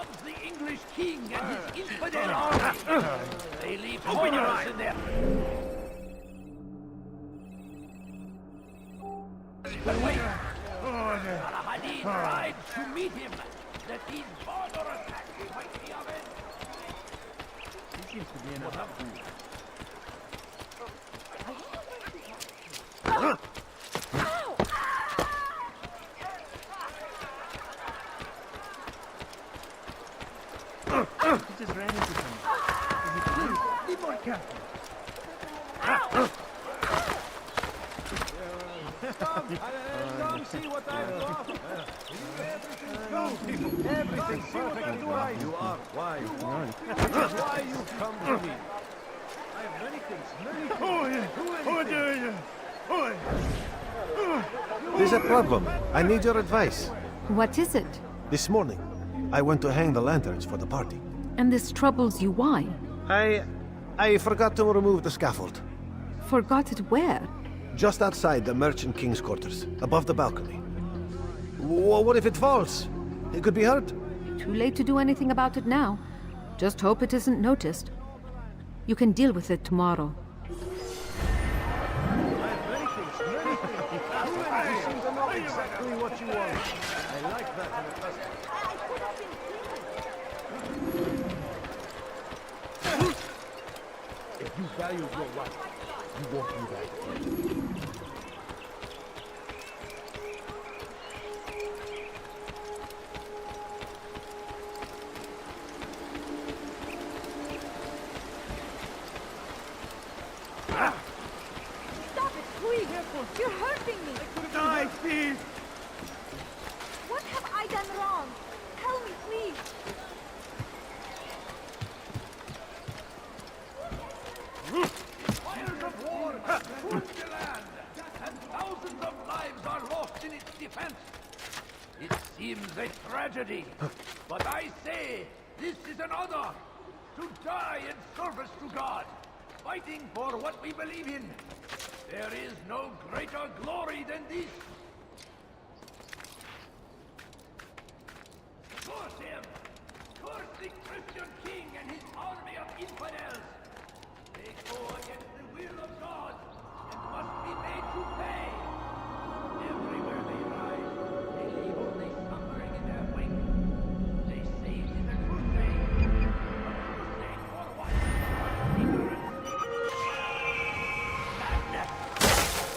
comes the English king and his infidel army. They leave horrors in there. But wait! Al-Hadid rides to meet him. That these border attacks might be of it. He seems to be in a hurry. He just ran into someone. Be more careful. Come see what I've got. Everything's perfect. You are wise. Why you come to me? I have many things. There's a problem. I need your advice. What is it? This morning, I went to hang the lanterns for the party. And this troubles you, why? I forgot to remove the scaffold. Forgot it where? Just outside the Merchant King's quarters, above the balcony. What if it falls? It could be hurt. Too late to do anything about it now. Just hope it isn't noticed. You can deal with it tomorrow. Exactly what you want. I like that in a customer. If you value your life, you won't do that. Stop it, please! You're hurting me! Die, thief! What have I done wrong? Tell me, please! Fires of war have scorched the land, and thousands of lives are lost in its defense. It seems a tragedy, but I say this is an honor to die in service to God, fighting for what we believe in. There is no greater glory than this. Curse him! Curse the Christian king and his army of infidels! They go against the will of God and must be made to pay. Everywhere they rise, they leave only suffering in their wake. They say it is a crusade. A crusade for what? Ignorance. Madness.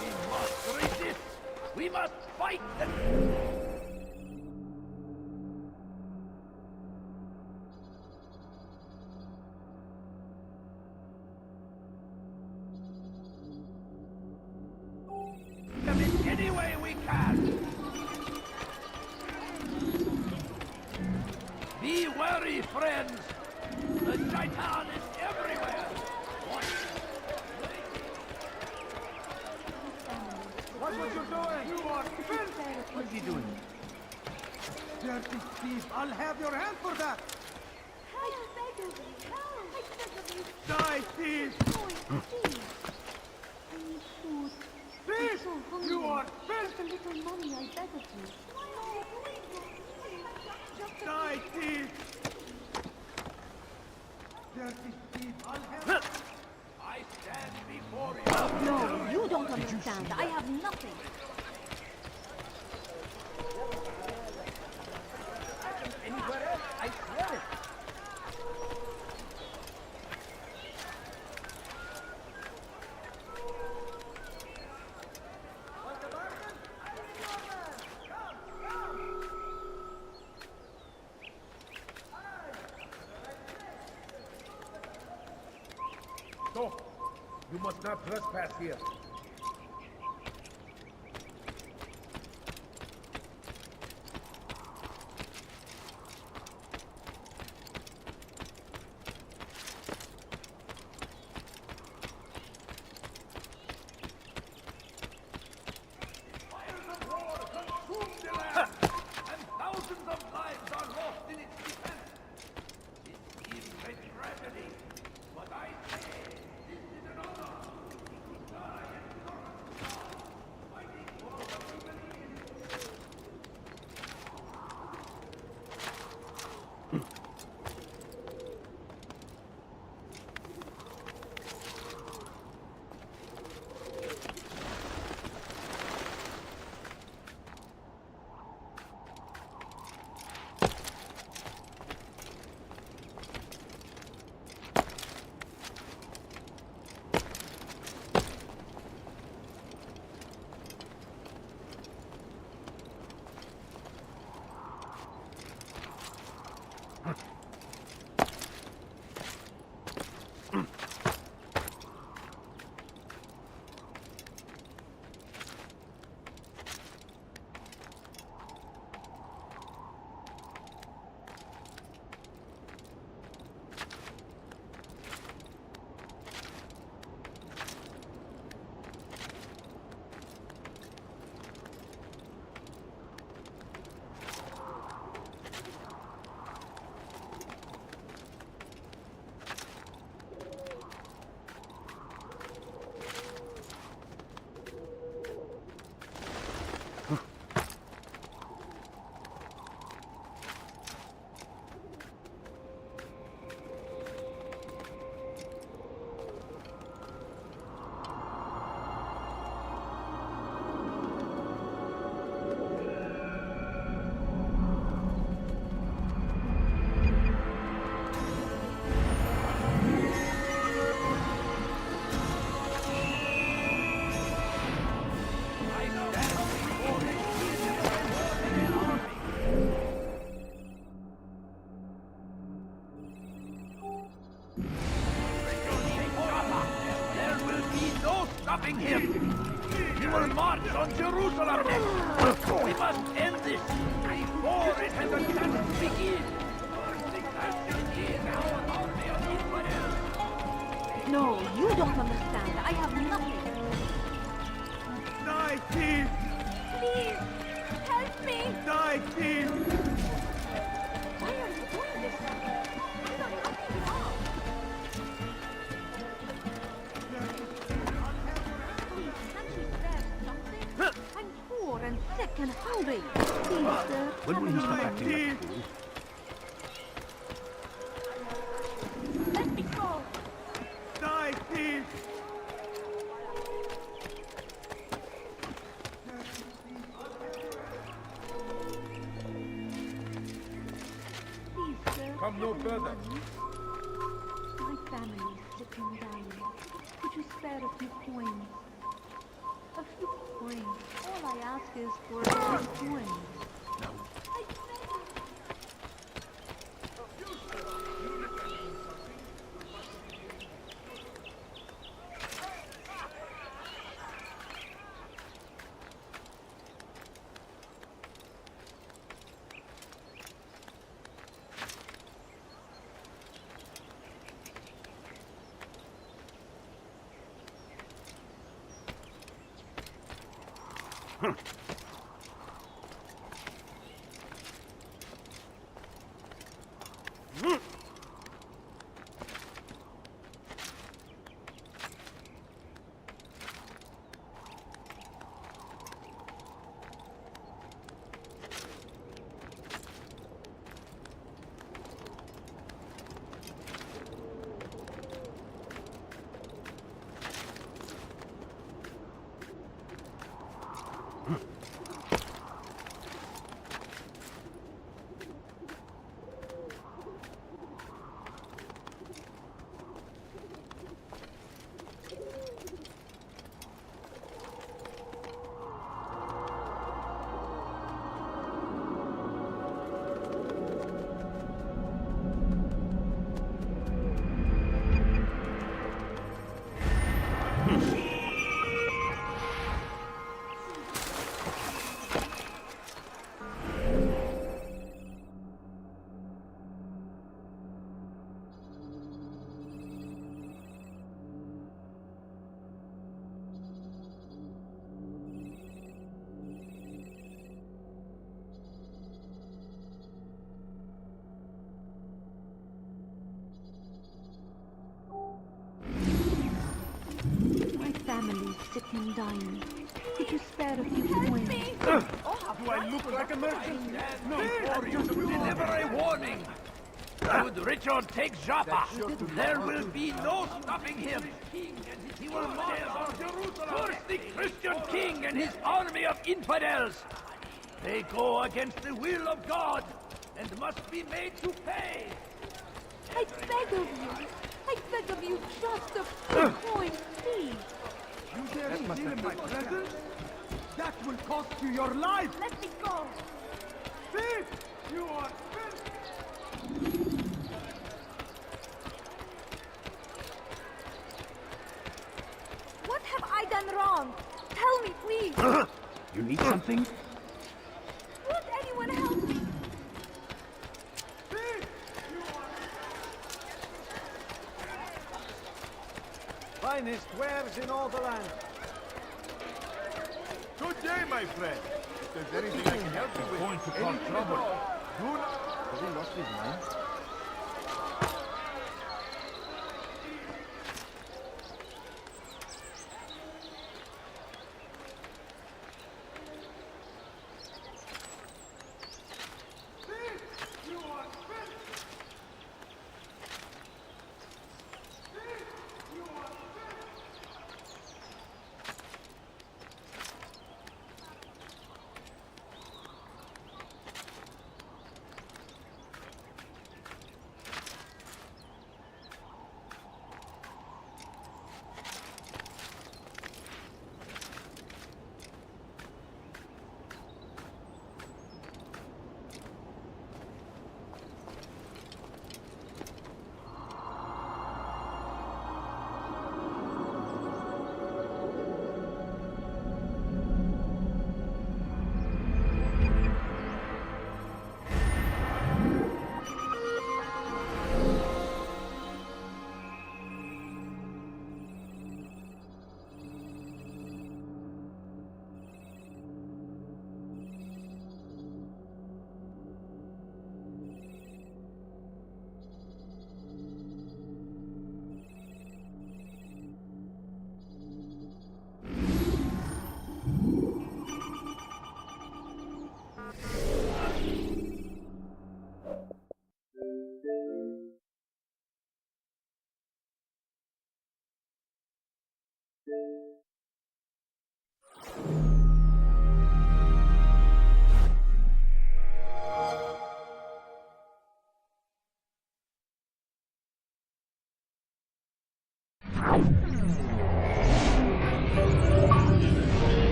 We must resist. We must fight them. In any way we can. Be wary, friends. The Shaitan is everywhere. Watch what you're doing! You are What's he doing? dirty thief! I'll have your hand for that! I beg of you, help! I beg of you, Die, thief! please! I need food. Thief! I'm so hungry. You are Just a little money, I beg of you. No, please, just a Die, thief! Dirty thief! I'll have... I stand before you. No, you don't understand. I have nothing. Anywhere else? I swear it! Stop! You must not trespass here. Fires of war consume the land, and thousands of lives are lost in its defense. It seems a tragedy, but I say this is an honor to die There will be no stopping him. He will march on Jerusalem next. We must end this before it has a chance to begin. The Christian is our army of infidels. No, you don't understand. I have nothing. Die, thief! Please, help me. Die, thief! Why are you doing this? I'm not helping you out. Please, can't we grab something? I'm poor and sick and hungry. Please, sir. When will he stop acting like a fool? Let me go. Die, thief! Please, sir. Come no further. My family is sick and dying. Could you spare a few coins? A few coins. All I ask is for a few coins. Now, I beg you. Family sick and dying. Could you spare a few coins? do I look like a merchant? No, before you deliver a warning. Should Richard take Joppa, there will be no stopping him. He will march on Jerusalem. Curse the Christian king and his army of infidels. They go against the will of God and must be made to pay. I beg of you. I beg of you just a few coins, please. You dare steal in my presence? That will cost you your life! Let me go. Thief! You are finished! something? Won't anyone help me? Finest wares in all the land. Good day, my friend. If there's anything I can help you with, Going to cause anything trouble. at all, do not... Has he lost his mind?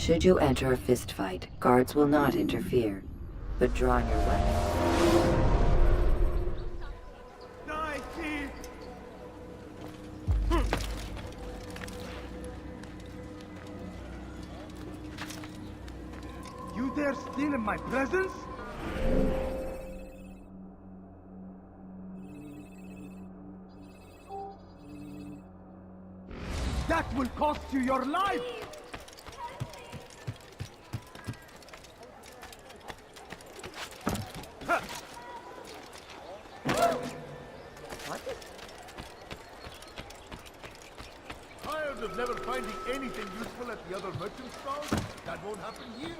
Should you enter a fistfight, guards will not interfere, but draw your weapon. Die, thief! You dare steal in my presence? That will cost you your life! Tired of never finding anything useful at the other merchant stalls? That won't happen here.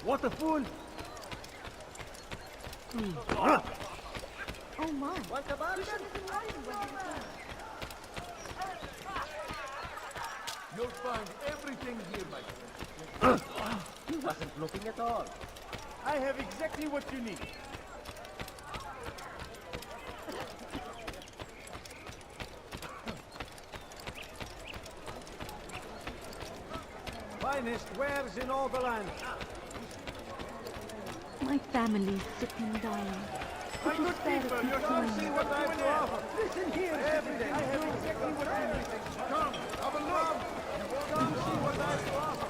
What a fool! Oh my. You'll find everything here, my friend. He wasn't looking at all. I have exactly what you need. Finest wares in all the land. My family's sick and dying. Could you spare a few coins? See what I have to offer. Listen here, everything. I have exactly what you need. Come, have a look. Come see what I have to offer.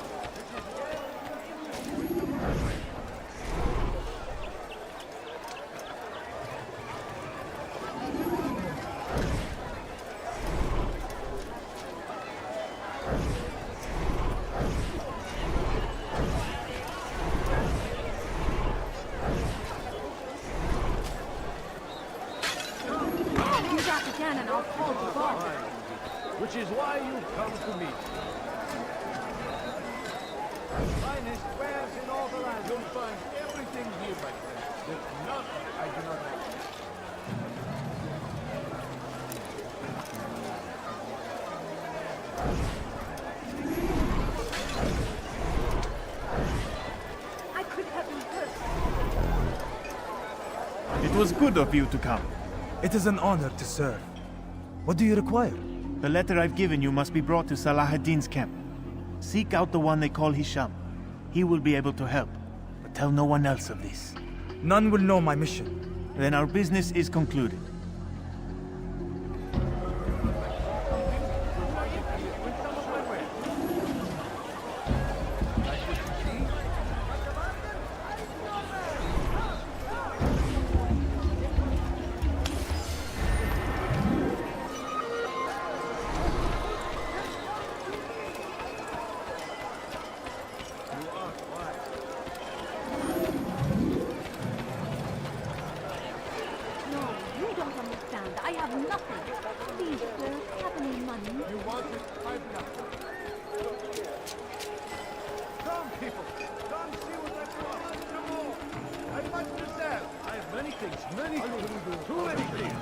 can and I'll call the guards. Which is why you've come to me. Finest wares in all the land. You'll find everything here, my friend. There's nothing I do not have. I could have been hurt. It was good of you to come. It is an honor to serve. What do you require? The letter I've given you must be brought to Salah ad-Din's camp. Seek out the one they call Hisham. He will be able to help, but tell no one else of this. None will know my mission. Then our business is concluded. No, you don't understand. I have nothing. Please, sir, have any money? You want it? I've got it. Come, people. Come see what I've brought. Come on. I've much to sell. I have many things. Too many things.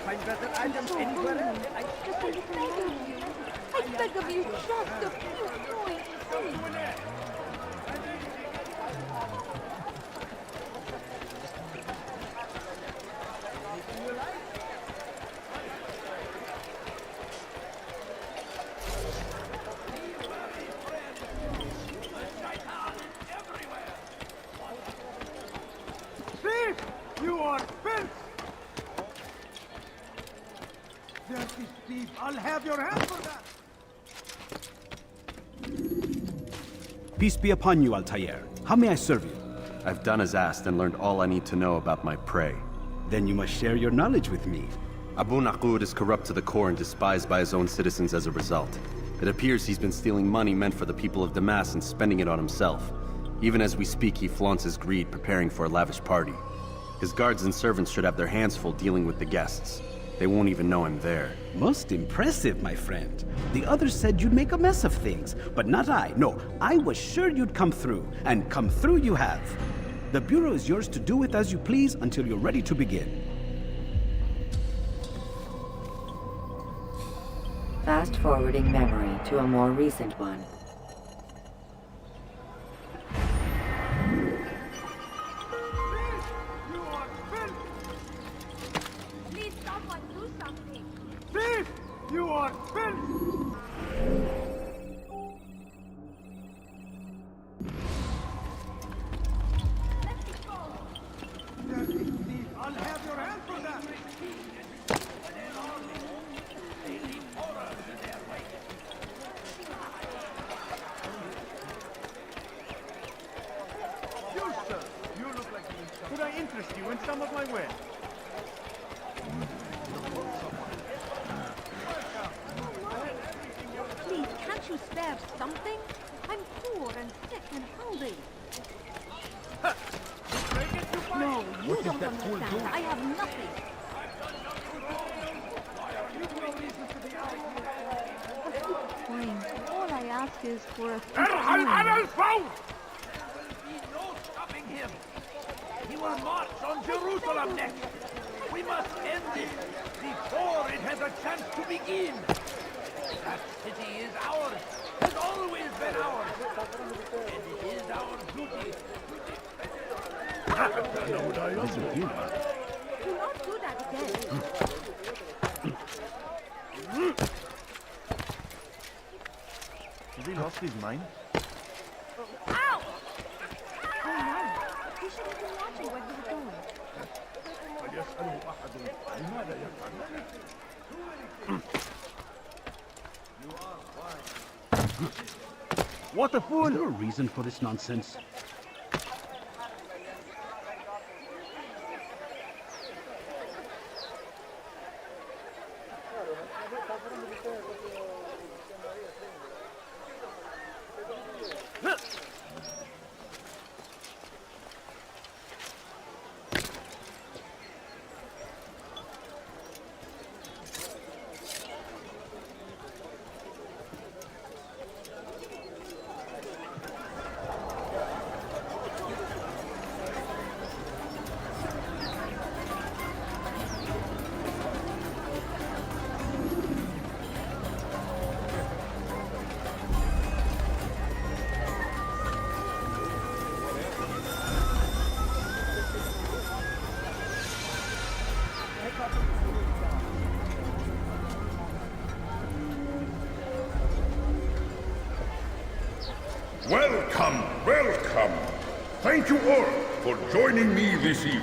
Find better items anywhere else. Just a little beg of you. I beg of you, just a few coins, please. Thief! You are filth! Dirty thief! I'll have your hand for that! Peace be upon you, Altair. How may I serve you? I've done as asked and learned all I need to know about my prey. Then you must share your knowledge with me. Abu Naqud is corrupt to the core and despised by his own citizens as a result. It appears he's been stealing money meant for the people of Damas and spending it on himself. Even as we speak, he flaunts his greed, preparing for a lavish party. His guards and servants should have their hands full dealing with the guests. They won't even know I'm there. Most impressive, my friend. The others said you'd make a mess of things, but not I. No, I was sure you'd come through, and come through you have. The Bureau is yours to do with as you please until you're ready to begin. Fast-forwarding memory to a more recent one. You are filth! Please, someone do something. Thief! You are filth! Let me go. Dirty thief! I'll have your hand for that! You, sir! You look like you need some. Could I interest you in some of my wares? Please, can't you spare something? I'm poor and sick and hungry. No, you don't understand. I have nothing. A few coins. All I ask is for a few coins. There will be no stopping him. He will march on Jerusalem next. We must end this before it has a chance to begin. That city is ours, has always been ours, and it is our duty Do not do that again. Has he lost his mind? Ow! Oh no, you should have been watching where you were going. What a fool! Is there a reason for this nonsense? thank you all for joining me this evening.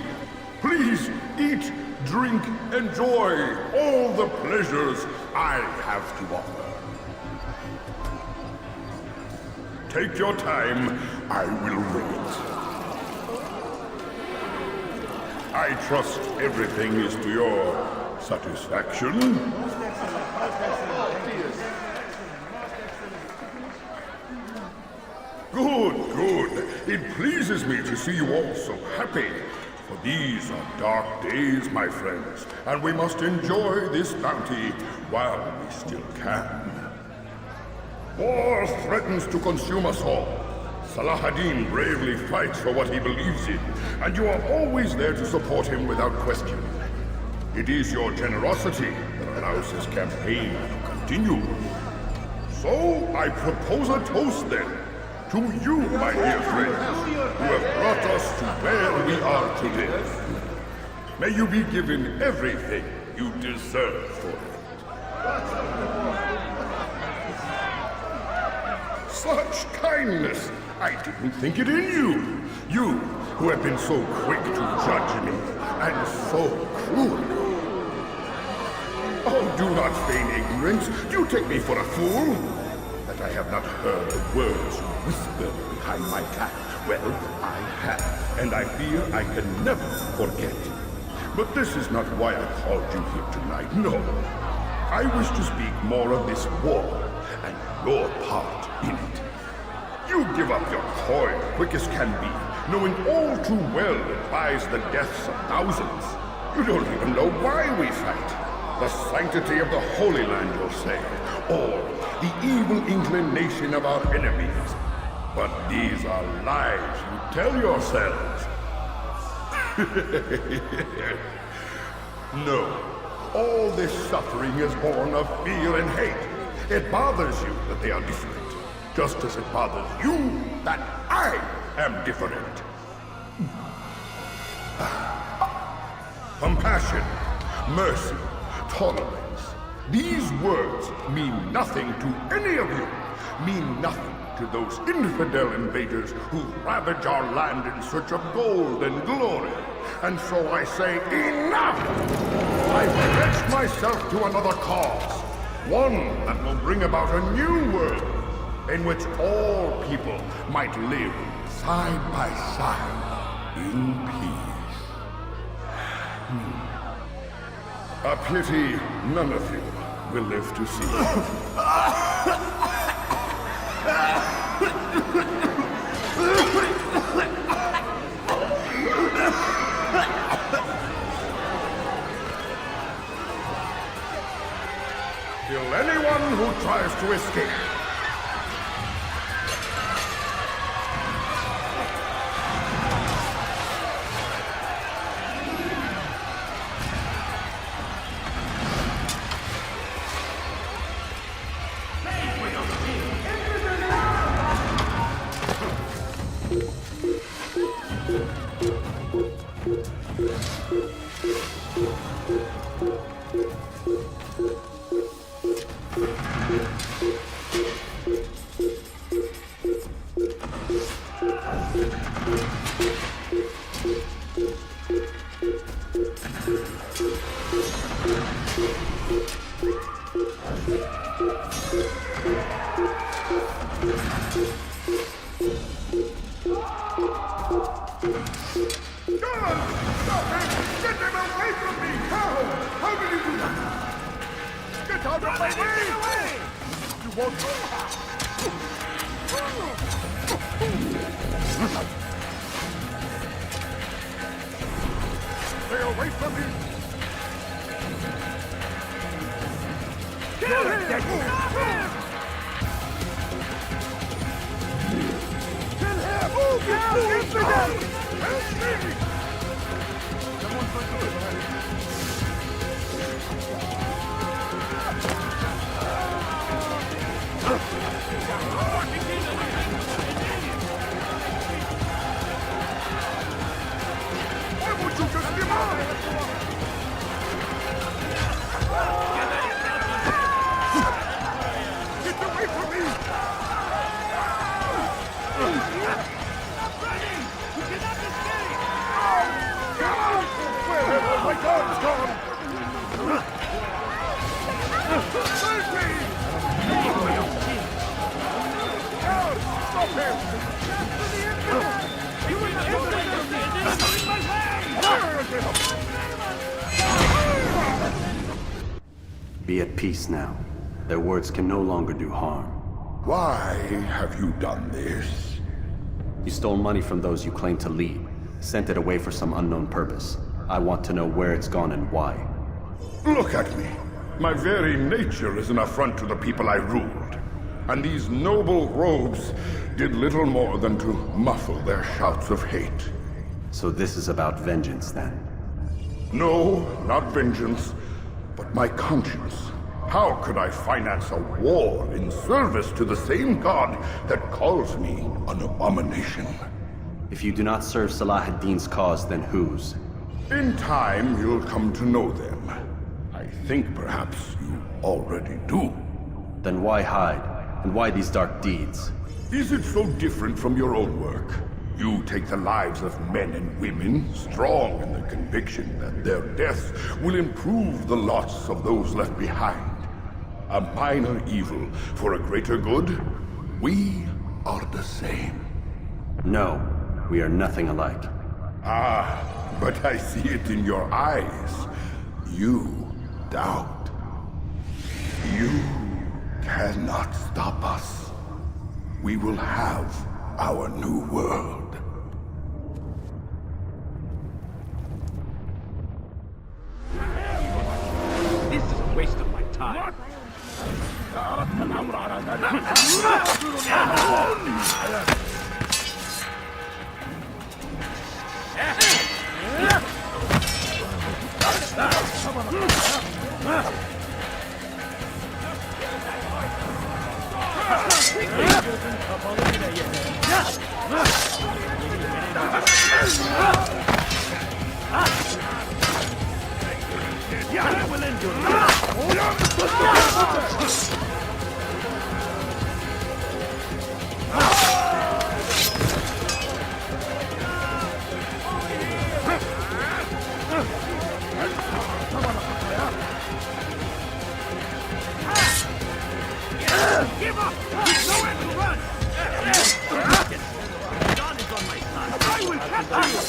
Please eat, drink, enjoy all the pleasures I have to offer. Take your time, I will wait. I trust everything is to your satisfaction. Good, good. It pleases me to see you all so happy. For these are dark days, my friends, and we must enjoy this bounty while we still can. War threatens to consume us all. Salah ad-Din bravely fights for what he believes in, and you are always there to support him without question. It is your generosity that allows this campaign to continue. So, I propose a toast then, to you, my dear friends, who have brought us to where we are today. May you be given everything you deserve for it. Such kindness! I didn't think it in you. You, who have been so quick to judge me, and so cruel. Oh, do not feign ignorance. Do you take me for a fool? That I have not heard the words you whisper behind my back. Well, I have, and I fear I can never forget. But this is not why I called you here tonight, no. I wish to speak more of this war, and your part in it. You give up your coin quick as can be, knowing all too well it buys the deaths of thousands. You don't even know why we fight. The sanctity of the Holy Land, you'll say, or the evil inclination of our enemies. But these are lies you tell yourselves. No, all this suffering is born of fear and hate. It bothers you that they are different, just as it bothers you that I am different. Compassion, mercy, tolerance. These words mean nothing to any of you. Mean nothing to those infidel invaders who ravage our land in search of gold and glory. And so I say, enough! I pledge myself to another cause. One that will bring about a new world in which all people might live side by side in peace. A pity none of you will live to see it. Kill anyone who tries to escape. Stay away from him! Kill him! Stop him! Kill him! Move now! Get me down! Help me! Someone fight the behind. Why won't you just give up? Get away from me! Stop running! Be at peace now. Their words can no longer do harm. Why have you done this? You stole money from those you claim to lead, sent it away for some unknown purpose. I want to know where it's gone and why. Look at me. My very nature is an affront to the people I ruled. And these noble robes did little more than to muffle their shouts of hate. So this is about vengeance, then? No, not vengeance, but my conscience. How could I finance a war in service to the same god that calls me an abomination? If you do not serve Salah ad-Din's cause, then whose? In time, you'll come to know them. I think perhaps you already do. Then why hide? And why these dark deeds? Is it so different from your own work? You take the lives of men and women, strong in the conviction that their deaths will improve the lots of those left behind. A minor evil for a greater good? We are the same. No, we are nothing alike. Ah, but I see it in your eyes. You doubt. You cannot stop us. We will have our new world. This is a waste of my time. Give up! There's nowhere to run! God is on my side. I will catch you!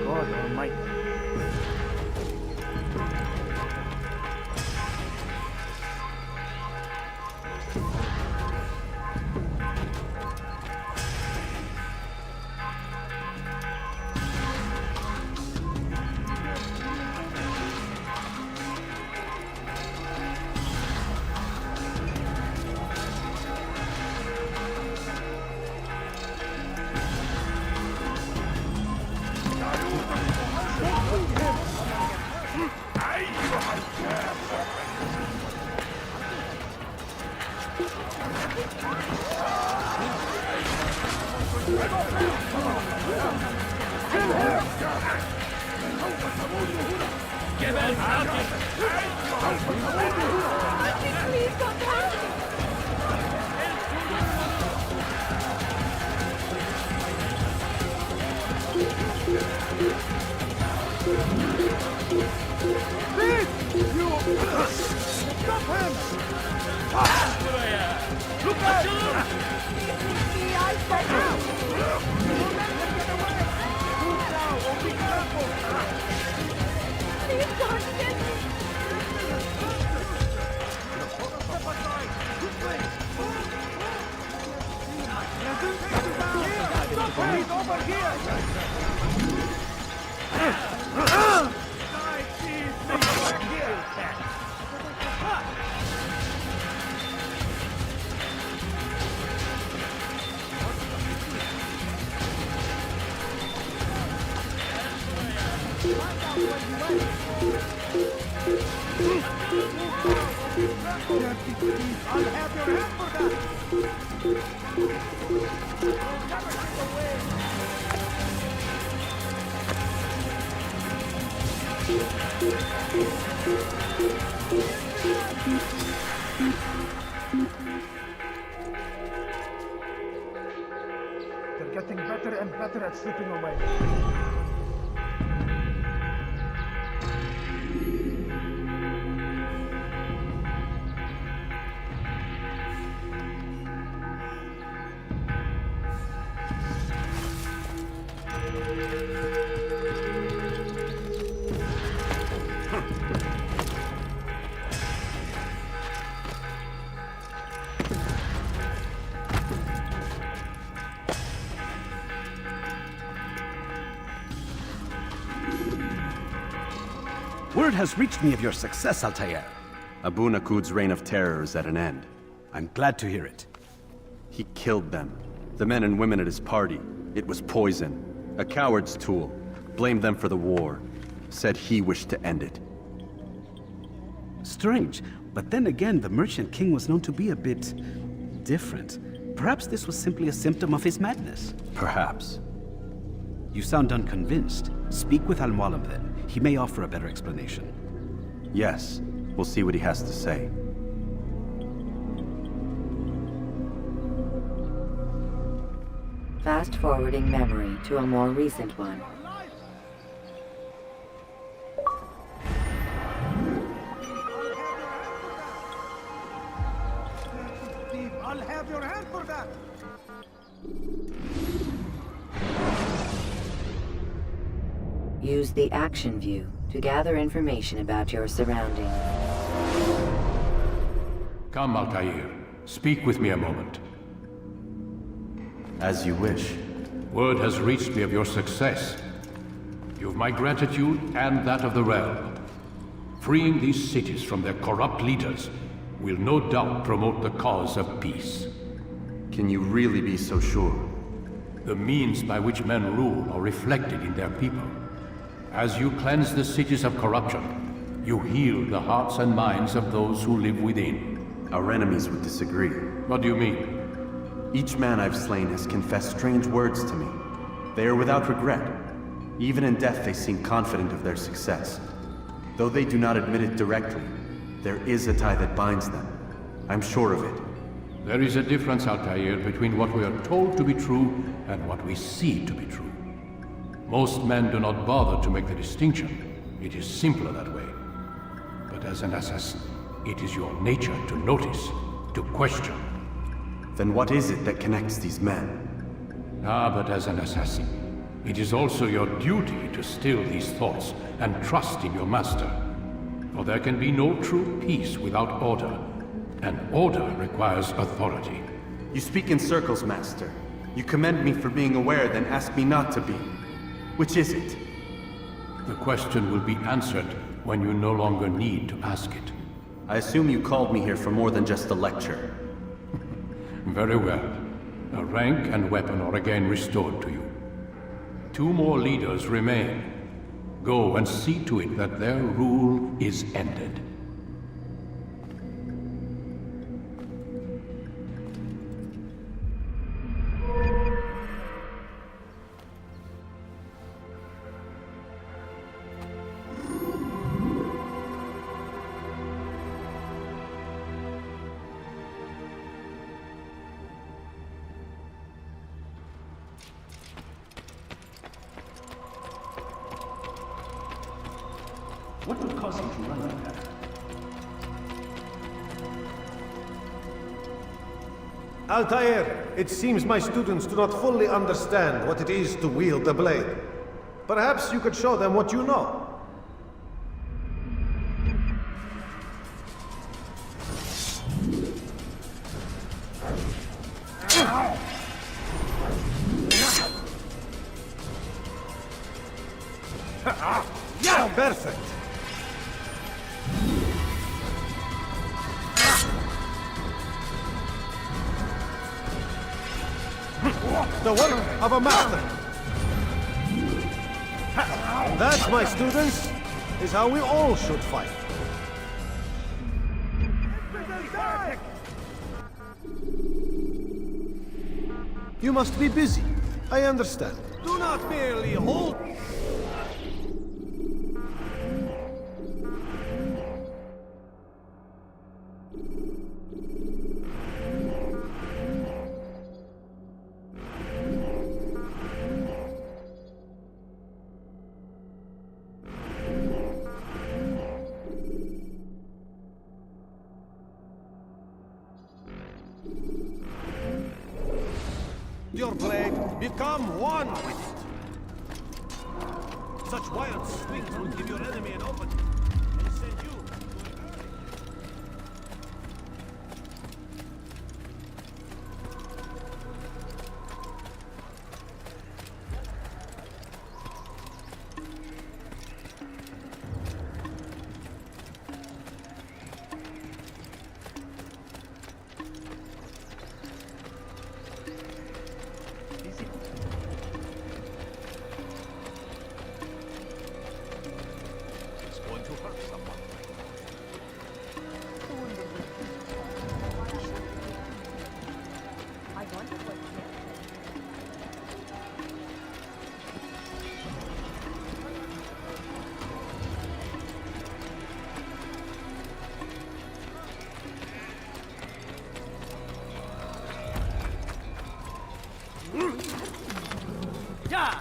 God is on my Please don't hurt me. Stop him! Look out! I said no. Move now, or be careful! Please don't get me. Step aside! Quickly! Stop him! He's over here! Back here! I'll have your hand for that! Never get away! They're getting better and better at slipping away. Word has reached me of your success, Altair. Abu Nakud's reign of terror is at an end. I'm glad to hear it. He killed them. The men and women at his party. It was poison. A coward's tool. Blamed them for the war. Said he wished to end it. Strange, but then again, the Merchant King was known to be a bit different. Perhaps this was simply a symptom of his madness. Perhaps. You sound unconvinced. Speak with Al-Mualim then. He may offer a better explanation. Yes. We'll see what he has to say. Fast-forwarding memory to a more recent one. I'll have your hand for that! Use the action view to gather information about your surroundings. Come, Altair. Speak with me a moment. As you wish. Word has reached me of your success. You've my gratitude and that of the realm. Freeing these cities from their corrupt leaders will no doubt promote the cause of peace. Can you really be so sure? The means by which men rule are reflected in their people. As you cleanse the cities of corruption, you heal the hearts and minds of those who live within. Our enemies would disagree. What do you mean? Each man I've slain has confessed strange words to me. They are without regret. Even in death they seem confident of their success. Though they do not admit it directly, there is a tie that binds them. I'm sure of it. There is a difference, Altair, between what we are told to be true and what we see to be true. Most men do not bother to make the distinction. It is simpler that way. But as an assassin, it is your nature to notice, to question. Then what is it that connects these men? But as an assassin, it is also your duty to still these thoughts and trust in your master. For there can be no true peace without order, and order requires authority. You speak in circles, Master. You commend me for being aware, then ask me not to be. Which is it? The question will be answered when you no longer need to ask it. I assume you called me here for more than just a lecture. Very well. A rank and weapon are again restored to you. 2 more leaders remain. Go and see to it that their rule is ended. What would cause him to run like that? Altair, it seems my students do not fully understand what it is to wield the blade. Perhaps you could show them what you know. Yeah, perfect. The work of a master. That, my students, is how we all should fight. You must be busy. I understand. Do not merely hold... Your blade, become one with it. Such wild swings will give your enemy an opening and send you. Yeah!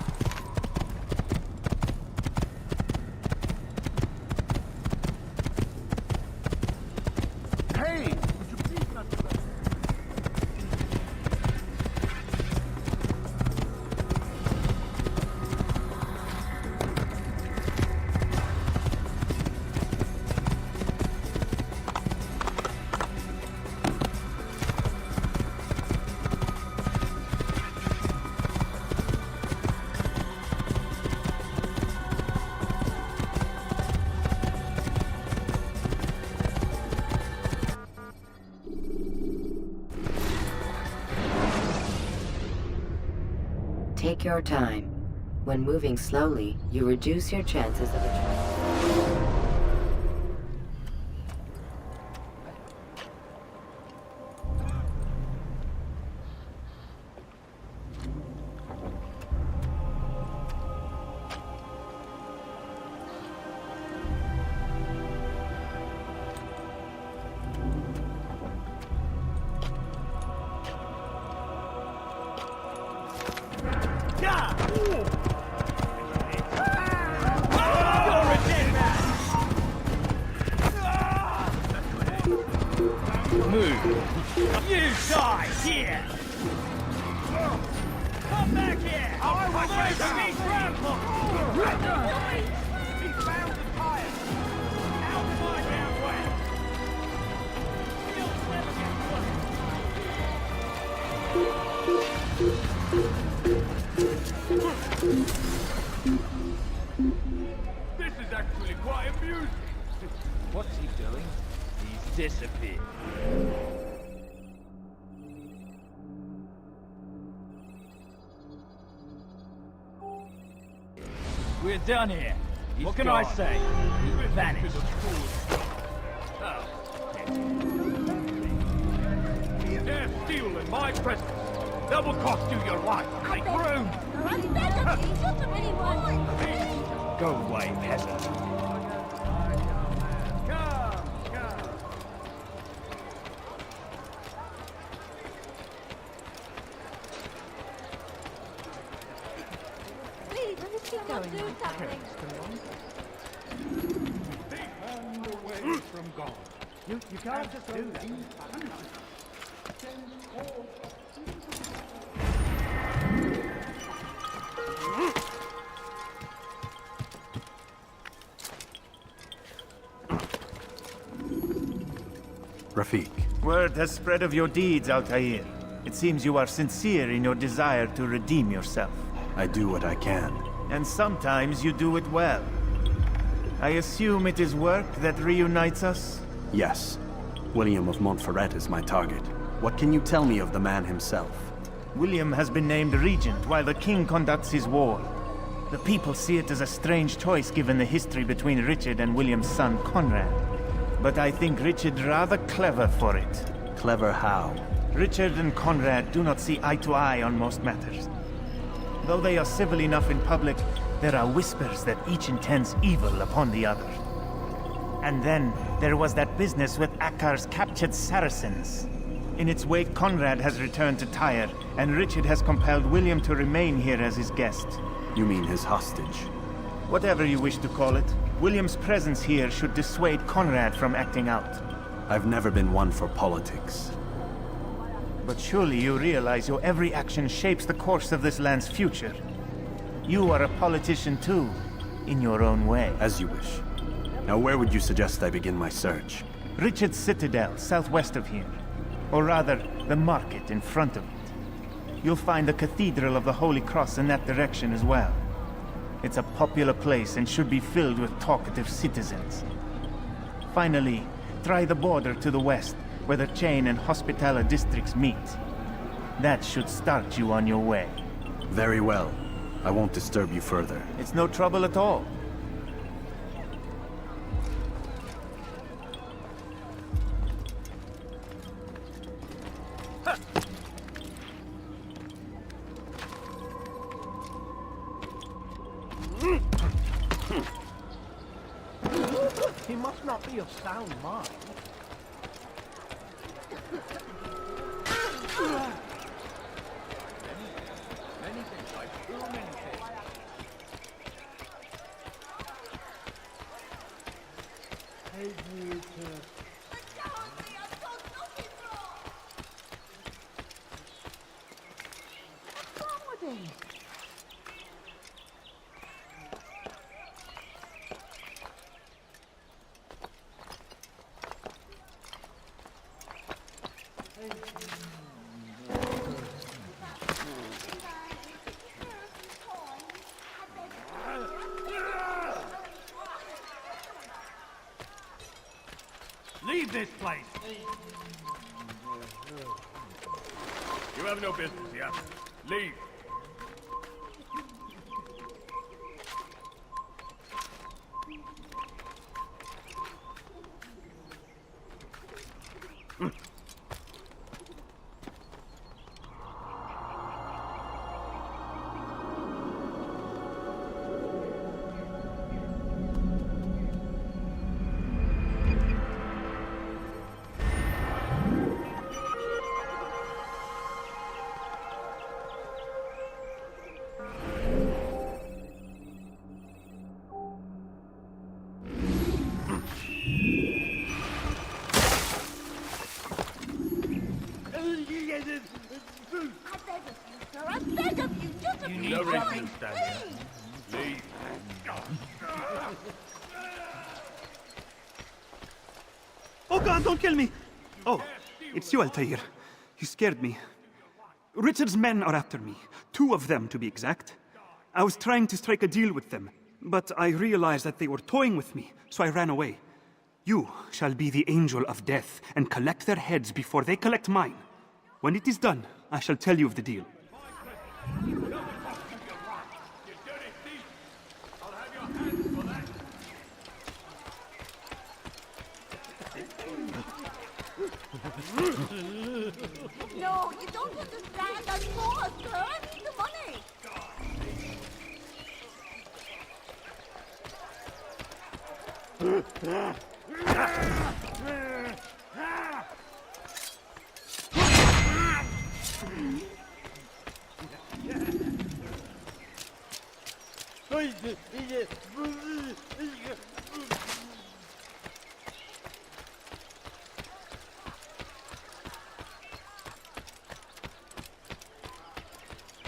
Hey! Would you please not do that? Take your time. When moving slowly, you reduce your chances of attracting. You die here! Come back here! I will first be trampled! Be found and tired! Out of my damn way! You'll never get This is actually quite amusing. What's he doing? He's disappeared. We're done here. What can I say? He vanished. Dare steal in my presence. That will cost you your life, my groom. Go away, peasant. Please, someone do something. God. You can't just do that. Rafiq. Word has spread of your deeds, Altair. It seems you are sincere in your desire to redeem yourself. I do what I can. And sometimes you do it well. I assume it is work that reunites us? Yes. William of Montferrat is my target. What can you tell me of the man himself? William has been named regent while the king conducts his war. The people see it as a strange choice given the history between Richard and William's son Conrad. But I think Richard rather clever for it. Clever how? Richard and Conrad do not see eye to eye on most matters. Though they are civil enough in public, there are whispers that each intends evil upon the other. And then, there was that business with Akkar's captured Saracens. In its wake, Conrad has returned to Tyre, and Richard has compelled William to remain here as his guest. You mean his hostage? Whatever you wish to call it, William's presence here should dissuade Conrad from acting out. I've never been one for politics. But surely you realize your every action shapes the course of this land's future. You are a politician too, in your own way. As you wish. Now where would you suggest I begin my search? Richard's Citadel, southwest of here. Or rather, the market in front of it. You'll find the Cathedral of the Holy Cross in that direction as well. It's a popular place and should be filled with talkative citizens. Finally, try the border to the west, where the Chain and Hospitaller districts meet. That should start you on your way. Very well. I won't disturb you further. It's no trouble at all. He must not be of sound mind. Many things, like too many things. What's wrong with him? Leave this place! You have no business here. Leave. I beg of you, just a You few no reason points, to stand here. Leave. Oh God, don't kill me! Oh, it's you, Altair. You scared me. Richard's men are after me. 2 of them, to be exact. I was trying to strike a deal with them, but I realized that they were toying with me, so I ran away. You shall be the angel of death and collect their heads before they collect mine. When it is done, I shall tell you of the deal. No, you don't understand. I'm poor, sir. I need the money.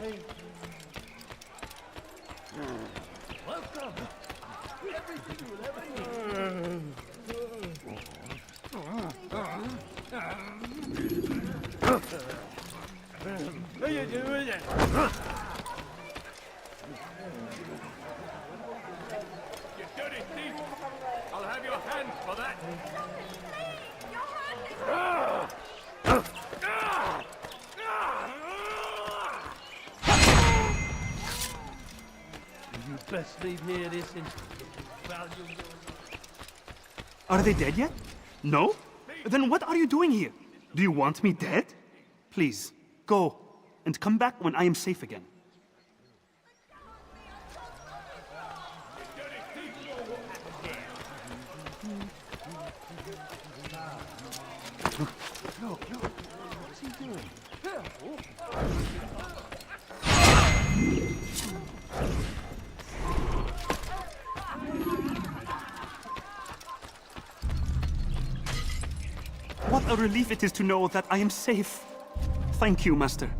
Welcome. Everything you'll ever need. You dirty thief! I'll have your hands for that! You best leave here this instant. Value. Are they dead yet? No? Then what are you doing here? Do you want me dead? Please, go, and come back when I am safe again. What's he doing? What a relief it is to know that I am safe. Thank you, Master.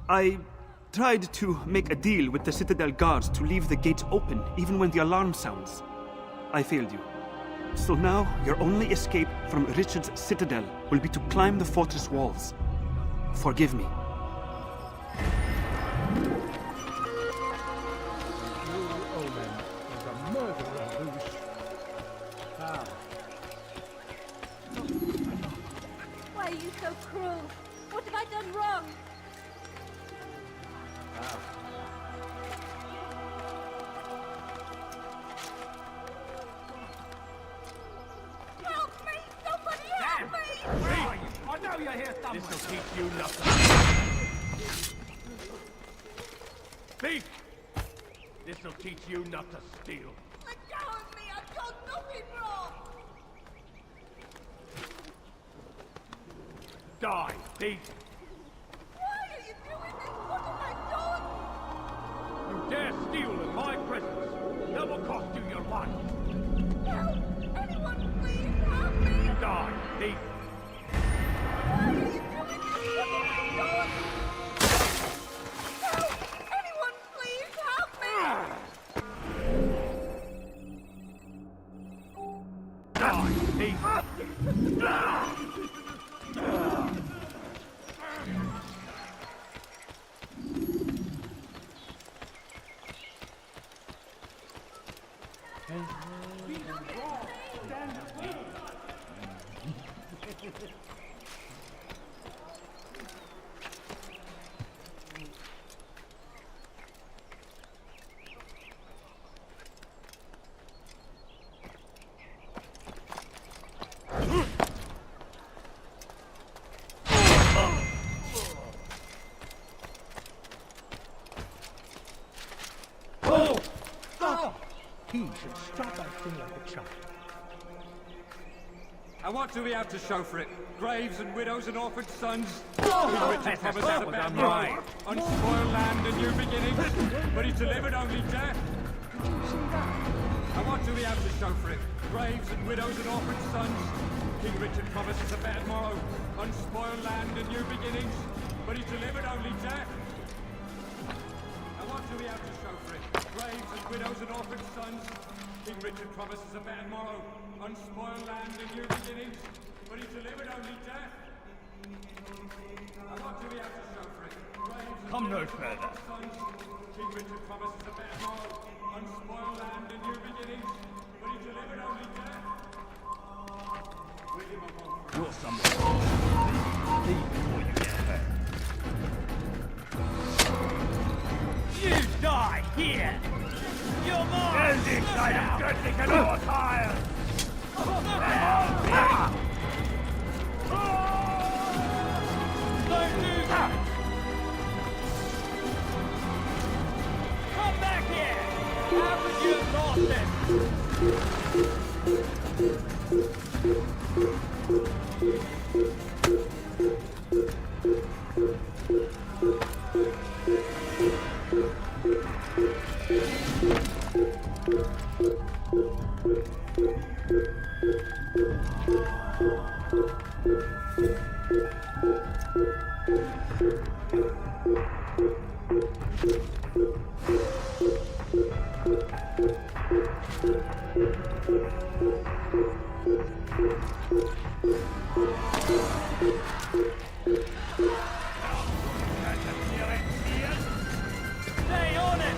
I tried to make a deal with the Citadel guards to leave the gates open even when the alarm sounds. I failed you. So now, your only escape from Richard's Citadel will be to climb the fortress walls. Forgive me. Why are you so cruel? What have I done wrong? Help me! Somebody help me! I know you're here somewhere. This'll teach you nothing. Speak! This'll teach you not to steal. Let go of me! I've done nothing wrong! Die, thief! Why are you doing this? What have I done? You dare steal in my presence! That will cost you your life! Help! Anyone please help me! Die, thief! Why are you doing this? What have I done? Help! Anyone please help me! Die, thief! He should stop acting like a child. And what do we have to show for it? Graves and widows and orphaned sons? Oh, Richard promised us a better right. world, unspoiled land and new beginnings, but he delivered only death. And what do we have to show for it? Graves and widows and orphaned sons? King Richard promises a better morrow, unspoiled land and new beginnings, but he delivered only death. And what do we have to show for it? Graves and widows and orphaned sons? King Richard promises a better morrow, unspoiled land and new beginnings, but he delivered only death. And what do we have to show for it? Graves and Come no widows and further. orphaned sons? King Richard promises a better morrow, unspoiled land and new beginnings, but he delivered only death. William of Montfort. You're someone. Leave before you get hurt. You die here! You're mine! And this kind of göttlich and Urteil! Don't do that! Come back here! Haven't you lost it? Stay on it!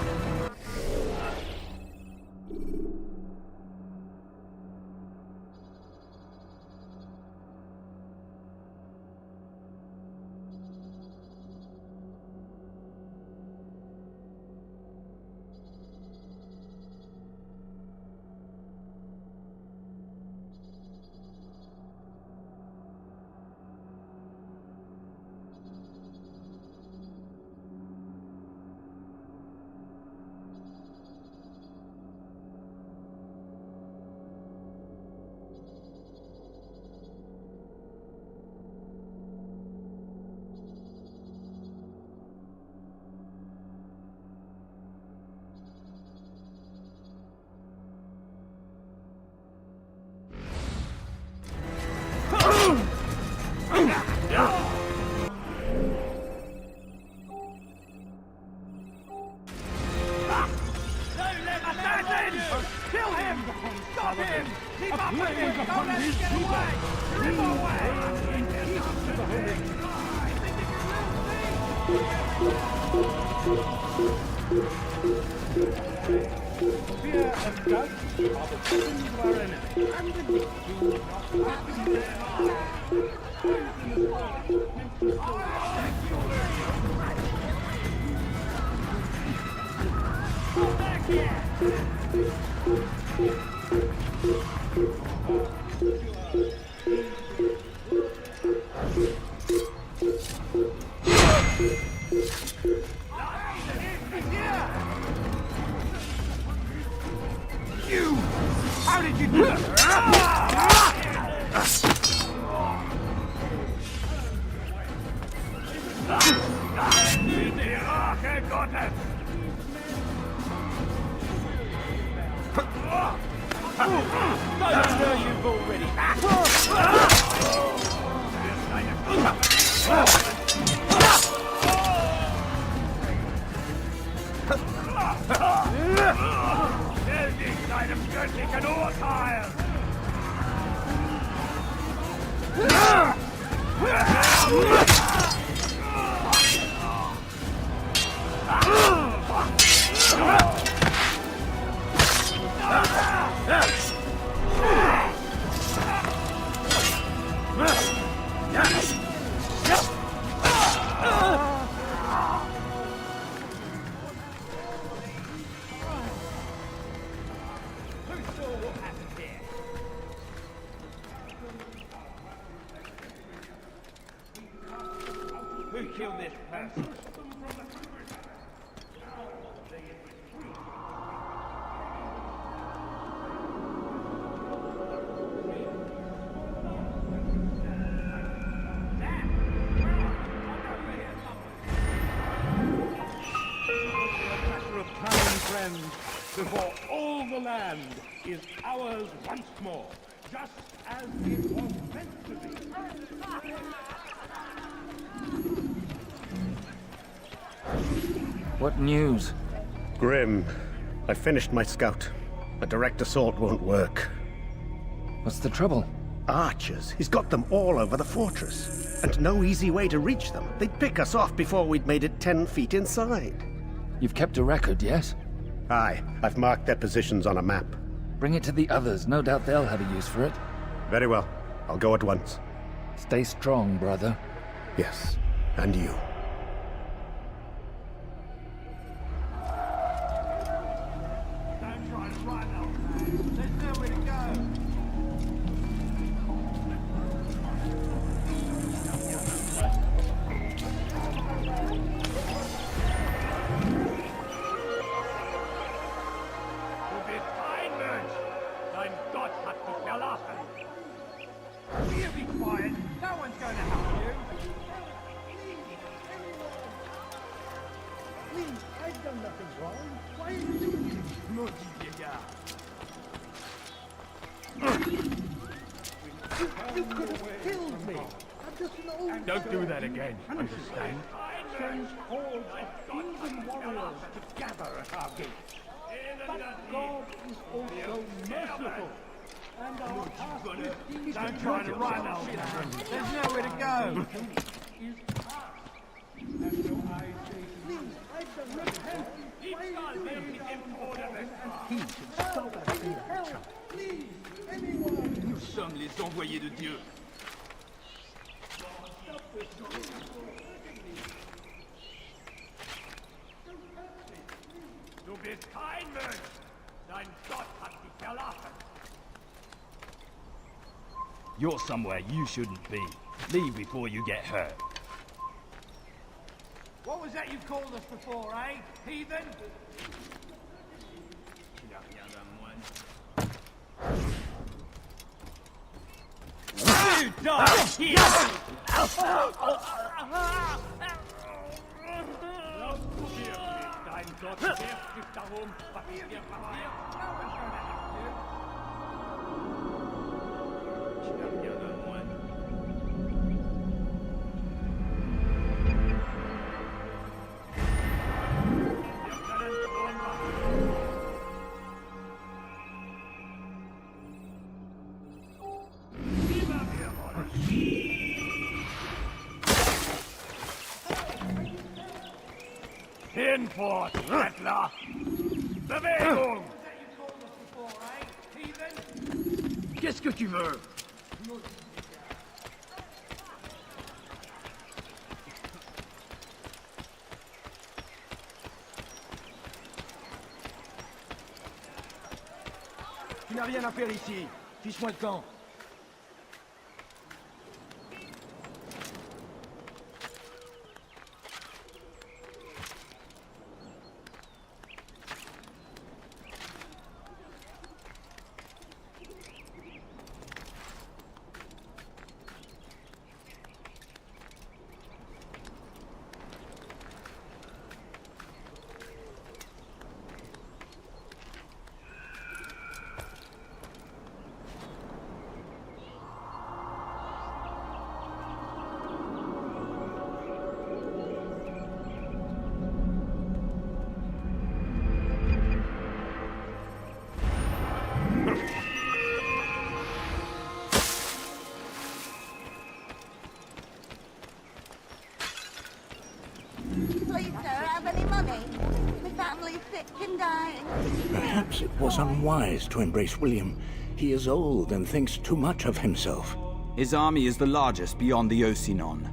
Kill him! Stop him! Keep up with him! Don't let him get away! Rip Fear and doubt are the weapons of our enemy. And the weak do not happen to their lives. Poisonous words meant to sow Come back here! You! How did you do that? You've already Who killed this person? Friends, before all the land is ours once more, just as it was meant to be. What news? Grim, I finished my scout. A direct assault won't work. What's the trouble? Archers. He's got them all over the fortress. And no easy way to reach them. They'd pick us off before we'd made it 10 feet inside. You've kept a record, yes? Aye, I've marked their positions on a map. Bring it to the others. No doubt they'll have a use for it. Very well. I'll go at once. Stay strong, brother. Yes, and you. Don't try to run, old man. There's nowhere to go. Du bist ein Mensch. Dein Gott hat dich verlassen. You be quiet. No one's going to help you. Please, I've done nothing wrong. Why are you doing this? You could have killed me. Don't do that again, understand? Sends hordes of heathen warriors to gather at our gates. But God is also merciful. And our pastor is Don't try to run, old man. There's nowhere to go. is past. And so I say to you, repent, he should stop us in hell. Please, anyone. Nous sommes les envoyés de Dieu. Du bist kein Mensch. Dein Gott hat dich verlassen. You're somewhere you shouldn't be. Leave before you get hurt. What was that you called us before, eh? Heathen? You die here! Dein Gott wirft dich darum, was wir dir verleihen. Hinfort, Rattler! Bewegung! Qu'est-ce que tu veux? Tu n'as rien à faire ici. Fiche-moi le camp. Please, sir, have any money? My family's sick and dying. Perhaps it was unwise to embrace William. He is old and thinks too much of himself. His army is the largest beyond the Ocinon.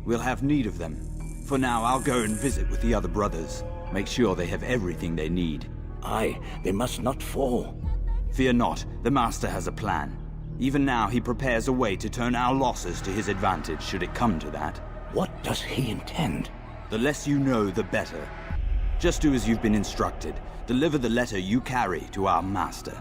We'll have need of them. For now, I'll go and visit with the other brothers. Make sure they have everything they need. Aye, they must not fall. Fear not, the Master has a plan. Even now, he prepares a way to turn our losses to his advantage, should it come to that. What does he intend? The less you know, the better. Just do as you've been instructed. Deliver the letter you carry to our Master.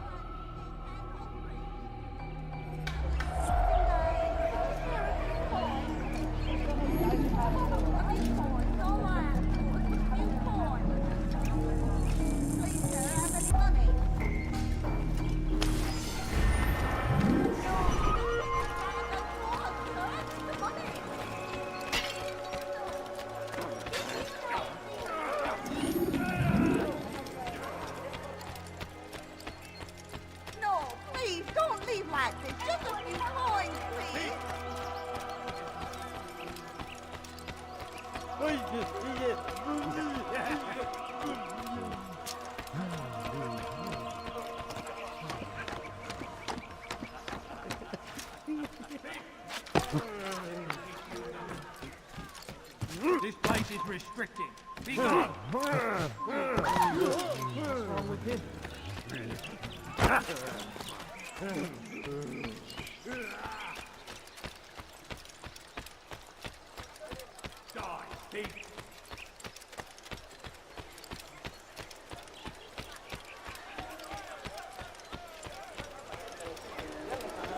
This place is restricted. Be gone! What's wrong with him? Die, thief!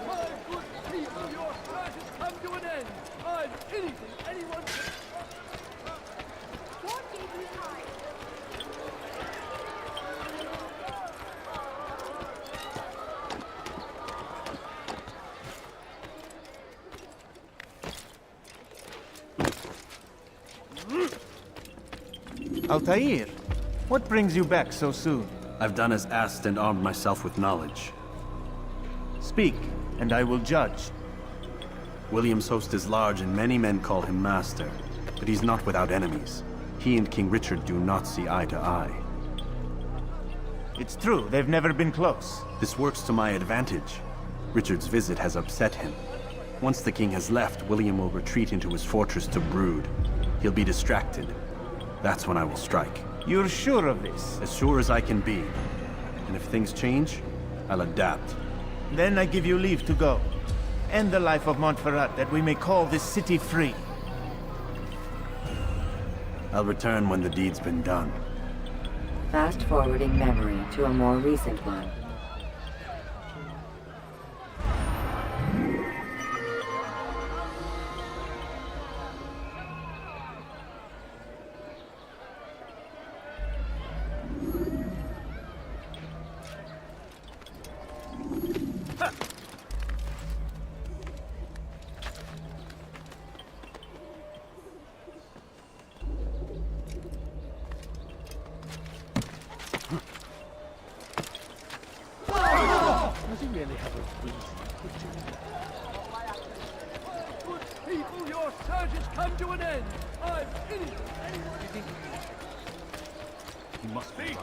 My good people, your fight has come to an end. I'm anything anyone can... Altair, what brings you back so soon? I've done as asked and armed myself with knowledge. Speak, and I will judge. William's host is large and many men call him master, but he's not without enemies. He and King Richard do not see eye to eye. It's true, they've never been close. This works to my advantage. Richard's visit has upset him. Once the king has left, William will retreat into his fortress to brood. He'll be distracted. That's when I will strike. You're sure of this? As sure as I can be. And if things change, I'll adapt. Then I give you leave to go. End the life of Montferrat, that we may call this city free. I'll return when the deed's been done. Fast-forwarding memory to a more recent one. Does he really have a reason? Good people, your search has come to an end. I'm finished. You must be.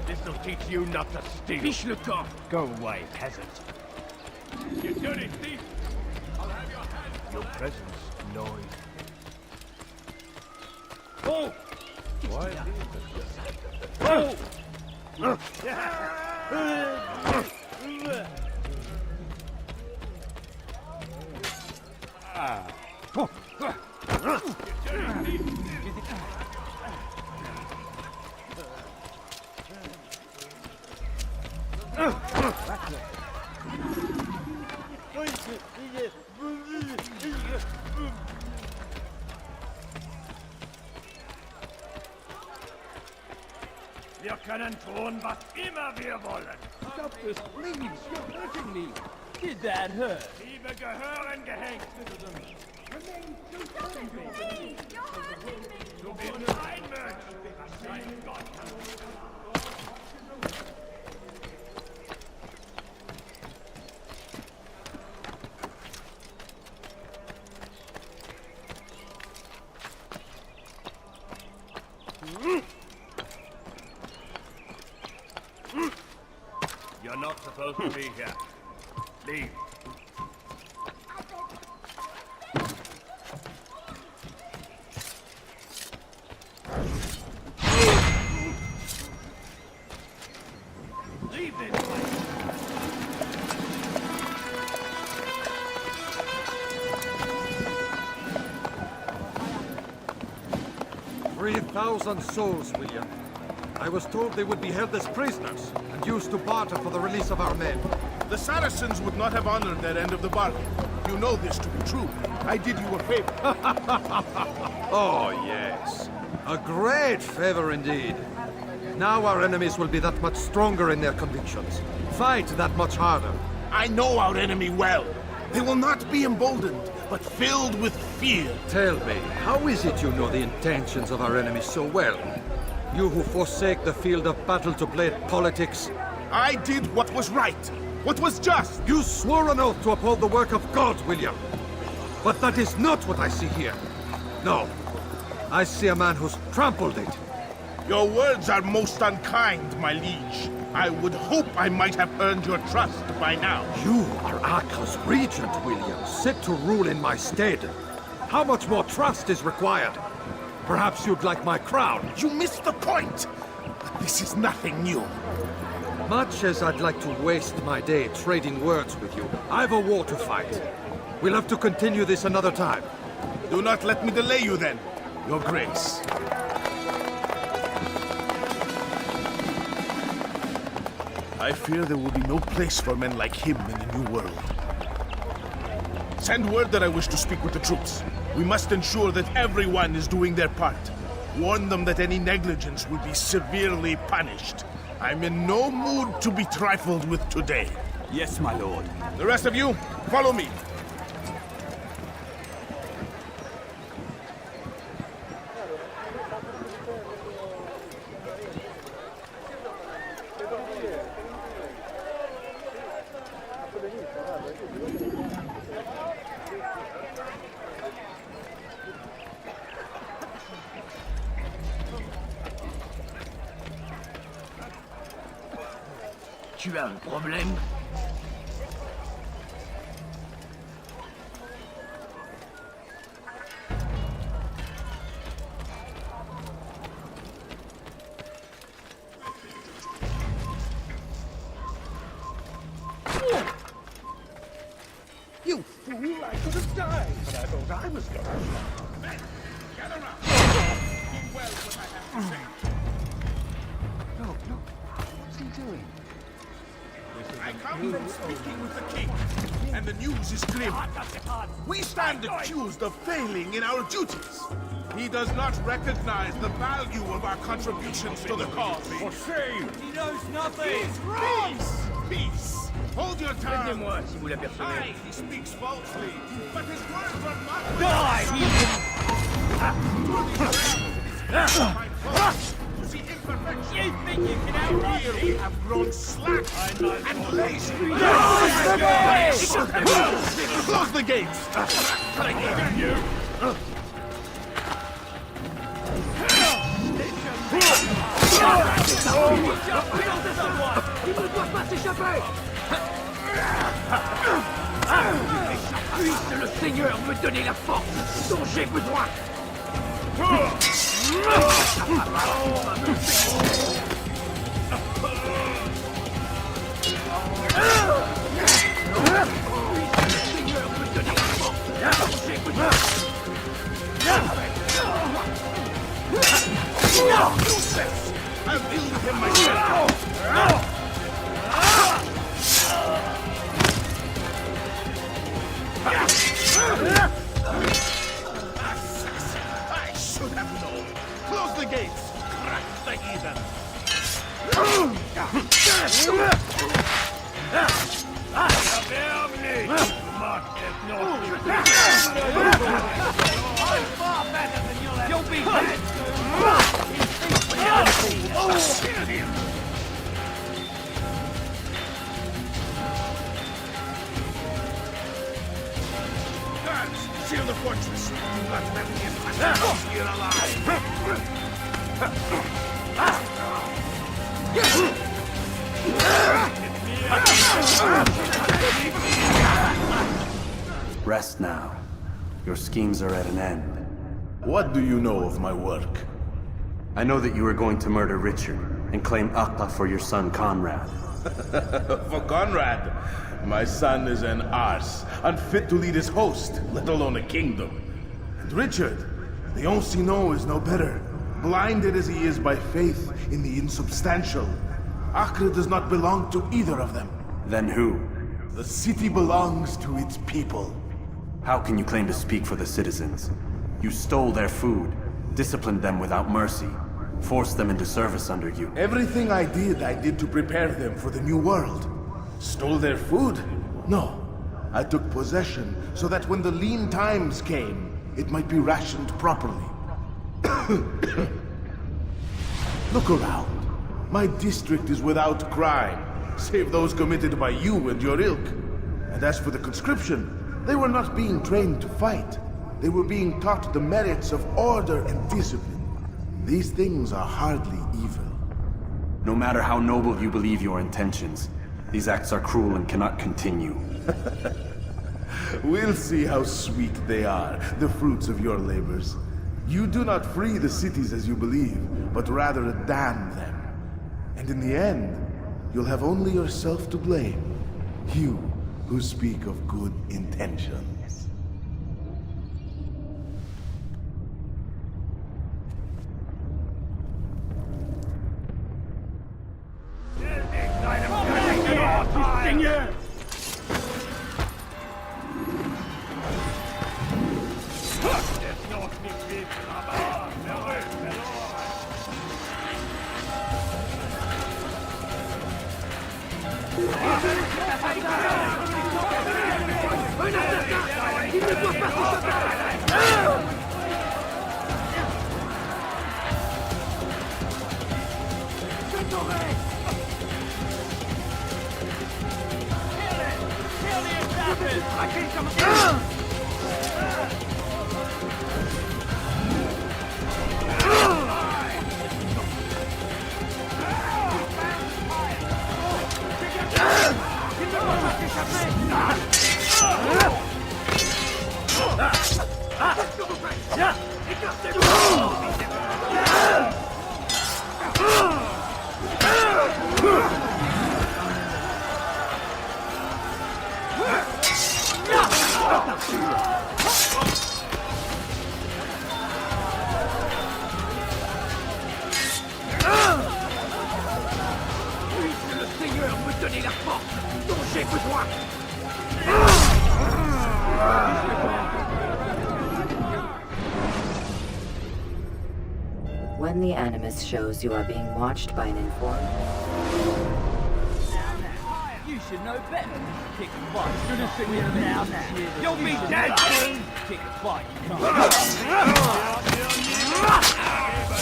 This'll teach you not to steal. Bishluka! Go away, peasant. You dirty thief! I'll have your hand. Your presence annoys. Oh! Why? Oh! Wir können tun, was immer wir wollen. Stop this, please. You're hurting me. Did that hurt? Liebe gehören gehängt. Du bist ein Mensch. Mein Gott. You're not supposed to be here. Leave. Leave this place. "3,000 souls, William. I was told they would be held as prisoners and used to barter for the release of our men. The Saracens would not have honored their end of the bargain. You know this to be true. I did you a favor. Oh, yes. A great favor indeed. Now our enemies will be that much stronger in their convictions. Fight that much harder. I know our enemy well. They will not be emboldened, but filled with fear. Tell me, how is it you know the intentions of our enemies so well? You who forsake the field of battle to play at politics. I did what was right, what was just. You swore an oath to uphold the work of God, William. But that is not what I see here. No. I see a man who's trampled it. Your words are most unkind, my liege. I would hope I might have earned your trust by now. You are Acre's regent, William, set to rule in my stead. How much more trust is required? Perhaps you'd like my crown. You missed the point! This is nothing new. Much as I'd like to waste my day trading words with you, I've a war to fight. We'll have to continue this another time. Do not let me delay you then, Your Grace. I fear there will be no place for men like him in the New World. Send word that I wish to speak with the troops. We must ensure that everyone is doing their part. Warn them that any negligence will be severely punished. I'm in no mood to be trifled with today. Yes, my lord. The rest of you, follow me. Tu as un problème? You fool! I could have died, but I thought I was going to. Men, gather round. Heed well what I have to say. Look. What's he doing? I come from speaking with the king, and the news is grim. We stand accused of failing in our duties. He does not recognize the value of our contributions to the cause. For shame! He knows nothing! He's wrong! Peace! Hold your tongue! Aidez-moi si vous l'apercevez. Aye, he speaks falsely, but his words are not... Die! To see imperfection. You think you can outrun Here me? we have grown slack and lazy. Close the gates! Il ne doit pas s'échapper! Puisse le Seigneur me donner la force dont j'ai besoin! I'll deal with him myself! I should have known! Close the gates! Crack the heathen! I'm far better than you'll ever You'll be dead! Guards, seal the fortress! Do not let me in here Rest now. Your schemes are at an end. What do you know of my work? I know that you are going to murder Richard and claim Akla for your son Conrad. For Conrad, my son is an arse, unfit to lead his host, let alone a kingdom. And Richard, the Oncino is no better, blinded as he is by faith in the insubstantial. Acre does not belong to either of them. Then who? The city belongs to its people. How can you claim to speak for the citizens? You stole their food, disciplined them without mercy, forced them into service under you. Everything I did to prepare them for the new world. Stole their food? No. I took possession so that when the lean times came, it might be rationed properly. Look around. My district is without crime, save those committed by you and your ilk. And as for the conscription, they were not being trained to fight. They were being taught the merits of order and discipline. These things are hardly evil. No matter how noble you believe your intentions, these acts are cruel and cannot continue. We'll see how sweet they are, the fruits of your labors. You do not free the cities as you believe, but rather damn them. And in the end, you'll have only yourself to blame. You who speak of good intentions. Seigneur! Un assassin! Il ne doit pas s'échapper! Je t'aurai! Kill the assassins! I can't come... Puisque le Seigneur me donnait la force dont j'ai besoin. When the Animus shows you are being watched by an informer, You should know better than to kick a fight. Should have seen you now. You'll be dead soon. Kick a fight.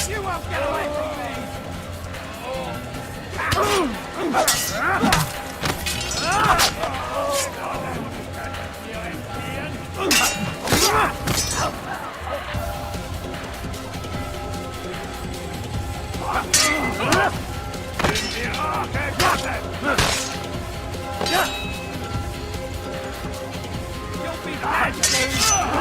You won't get away from me. You'll be dead soon.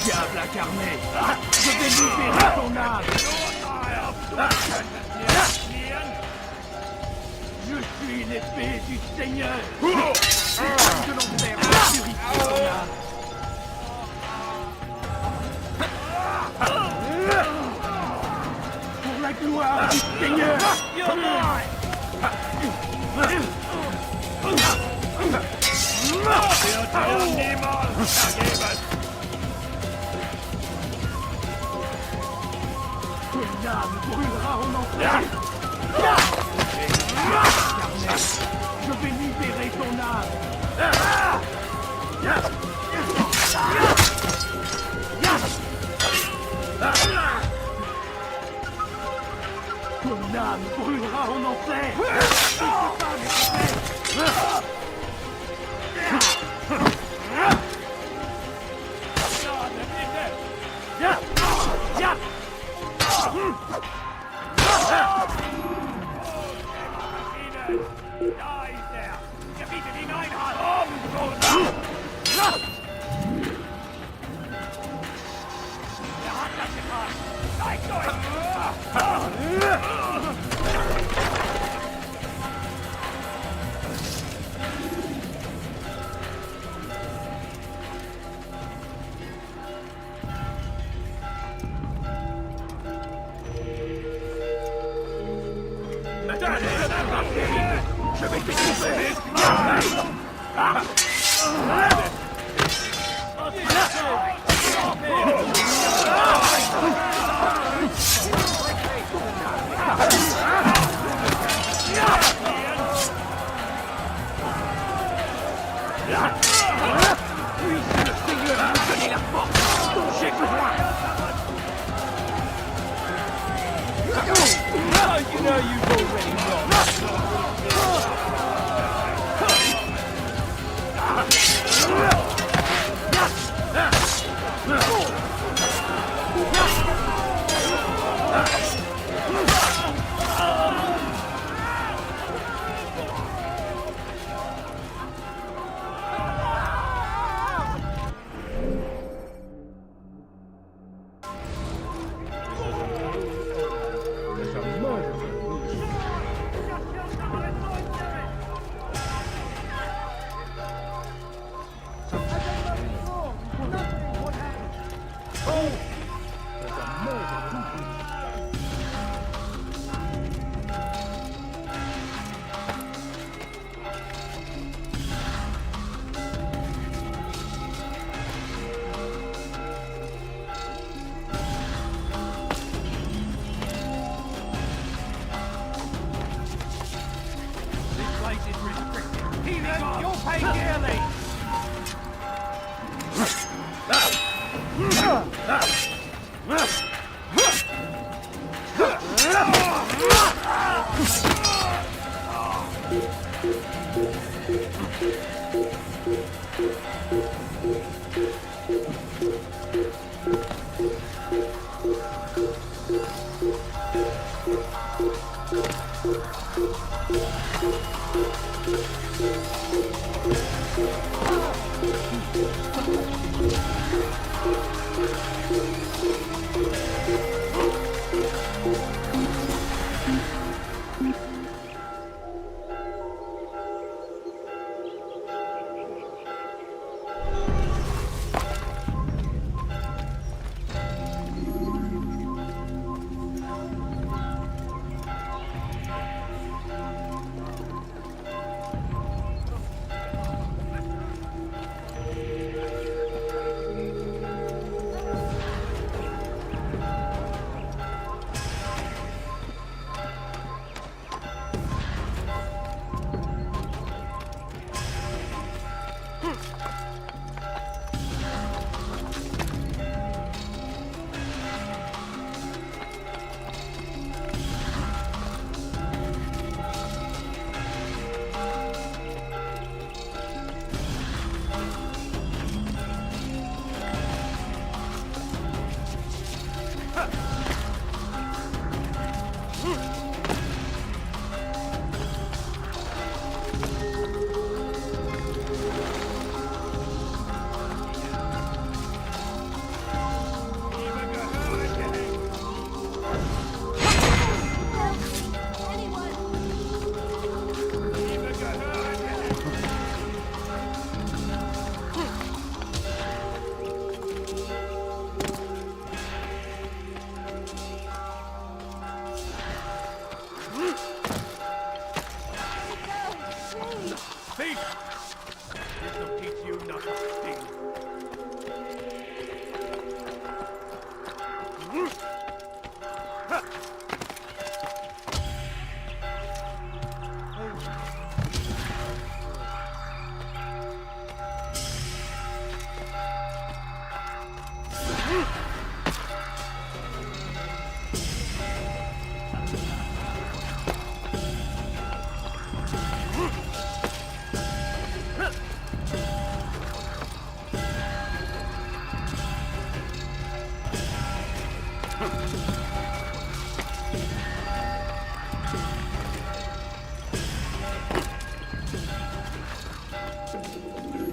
Diable incarné, je vais libérer ton âme. Je suis l'épée du Seigneur. De l'enfer va purifier ton âme. Pour la gloire du Seigneur. You're mine. Ton âme brûlera en enfer. Je vais libérer ton âme. Ton âme brûlera en enfer.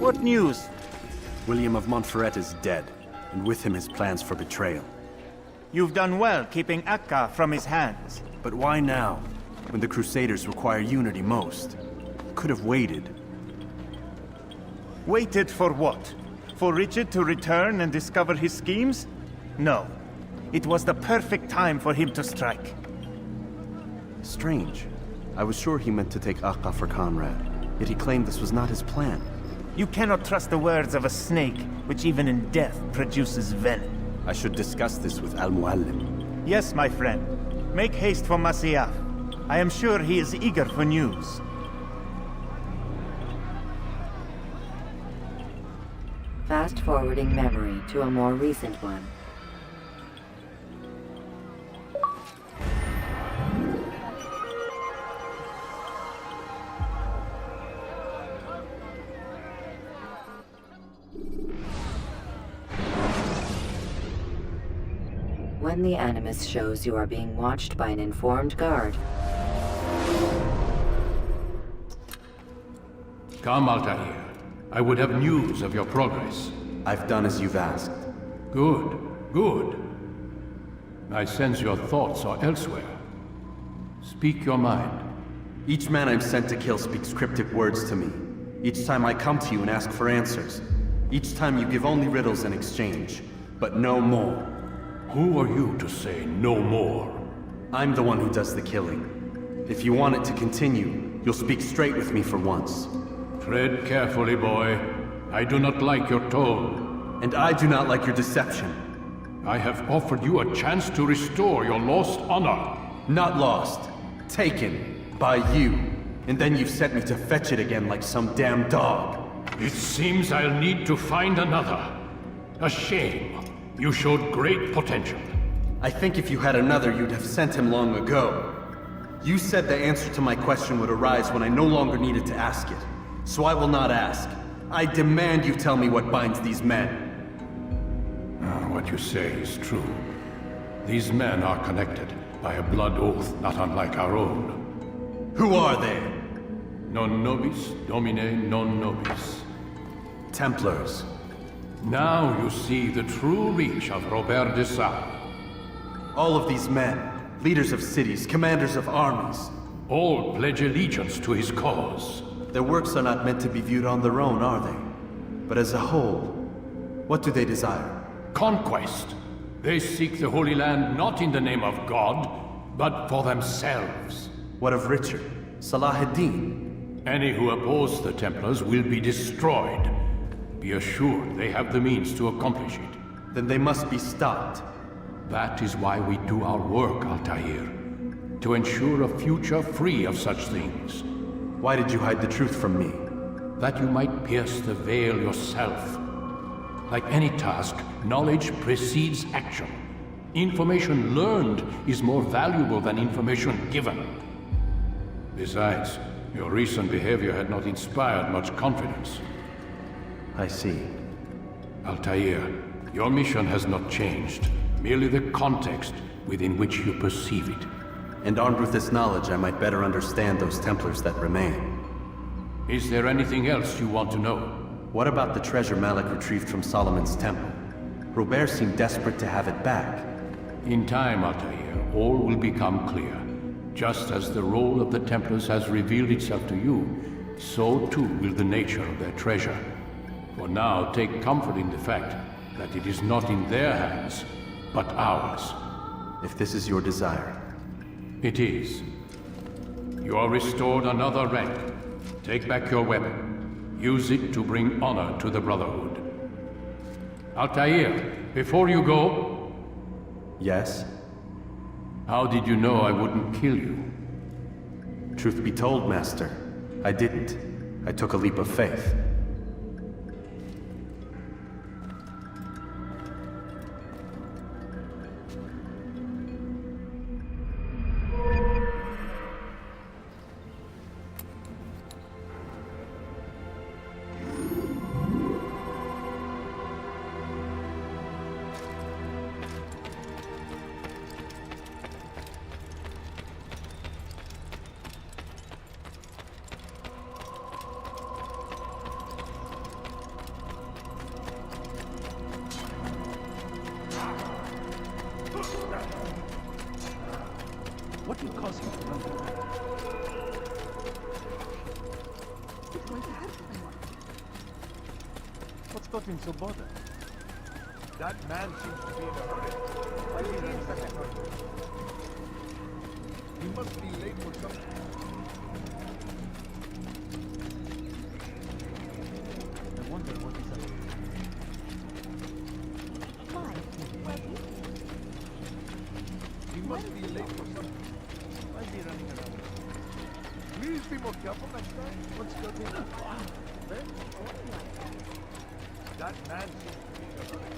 What news? William of Montferrat is dead, and with him his plans for betrayal. You've done well keeping Akka from his hands. But why now, when the Crusaders require unity most? Could have waited. Waited for what? For Richard to return and discover his schemes? No. It was the perfect time for him to strike. Strange. I was sure he meant to take Akka for Conrad, yet he claimed this was not his plan. You cannot trust the words of a snake, which even in death produces venom. I should discuss this with Al-Muallim. Yes, my friend. Make haste for Masyaf. I am sure he is eager for news. Fast-forwarding memory to a more recent one. When the Animus shows you are being watched by an informed guard. Come, Altair. I would have news of your progress. I've done as you've asked. Good, good. I sense your thoughts are elsewhere. Speak your mind. Each man I'm sent to kill speaks cryptic words to me. Each time I come to you and ask for answers. Each time you give only riddles in exchange, but no more. Who are you to say no more? I'm the one who does the killing. If you want it to continue, you'll speak straight with me for once. Tread carefully, boy. I do not like your tone. And I do not like your deception. I have offered you a chance to restore your lost honor. Not lost. Taken. By you. And then you've sent me to fetch it again like some damn dog. It seems I'll need to find another. A shame. You showed great potential. I think if you had another, you'd have sent him long ago. You said the answer to my question would arise when I no longer needed to ask it. So I will not ask. I demand you tell me what binds these men. What you say is true. These men are connected by a blood oath not unlike our own. Who are they? Non nobis, domine non nobis. Templars. Now you see the true reach of Robert de Sade. All of these men, leaders of cities, commanders of armies. All pledge allegiance to his cause. Their works are not meant to be viewed on their own, are they? But as a whole, what do they desire? Conquest. They seek the Holy Land not in the name of God, but for themselves. What of Richard? Salah ad-Din? Any who oppose the Templars will be destroyed. Be assured they have the means to accomplish it. Then they must be stopped. That is why we do our work, Altair. To ensure a future free of such things. Why did you hide the truth from me? That you might pierce the veil yourself. Like any task, knowledge precedes action. Information learned is more valuable than information given. Besides, your recent behavior had not inspired much confidence. I see. Altair, your mission has not changed. Merely the context within which you perceive it. And armed with this knowledge, I might better understand those Templars that remain. Is there anything else you want to know? What about the treasure Malik retrieved from Solomon's temple? Robert seemed desperate to have it back. In time, Altair, all will become clear. Just as the role of the Templars has revealed itself to you, so too will the nature of their treasure. For now, take comfort in the fact that it is not in their hands, but ours. If this is your desire. It is. You are restored another rank. Take back your weapon. Use it to bring honor to the Brotherhood. Altair, before you go... Yes? How did you know I wouldn't kill you? Truth be told, Master, I didn't. I took a leap of faith. What will cause him to run? He's going to hurt someone. What's got him so bothered? That man seems to be in a hurry. Why is he in such a hurry? He must be late for something. I wonder what he's up to. Why? Where is he? He must be late for something. Why is he running around? Please be more careful next time. What's got him? Then, that man seems to be in a hurry.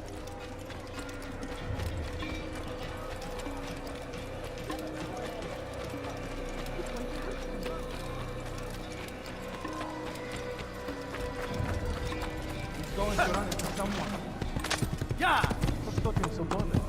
He's going to run into someone. Yeah! What's got him so bothered?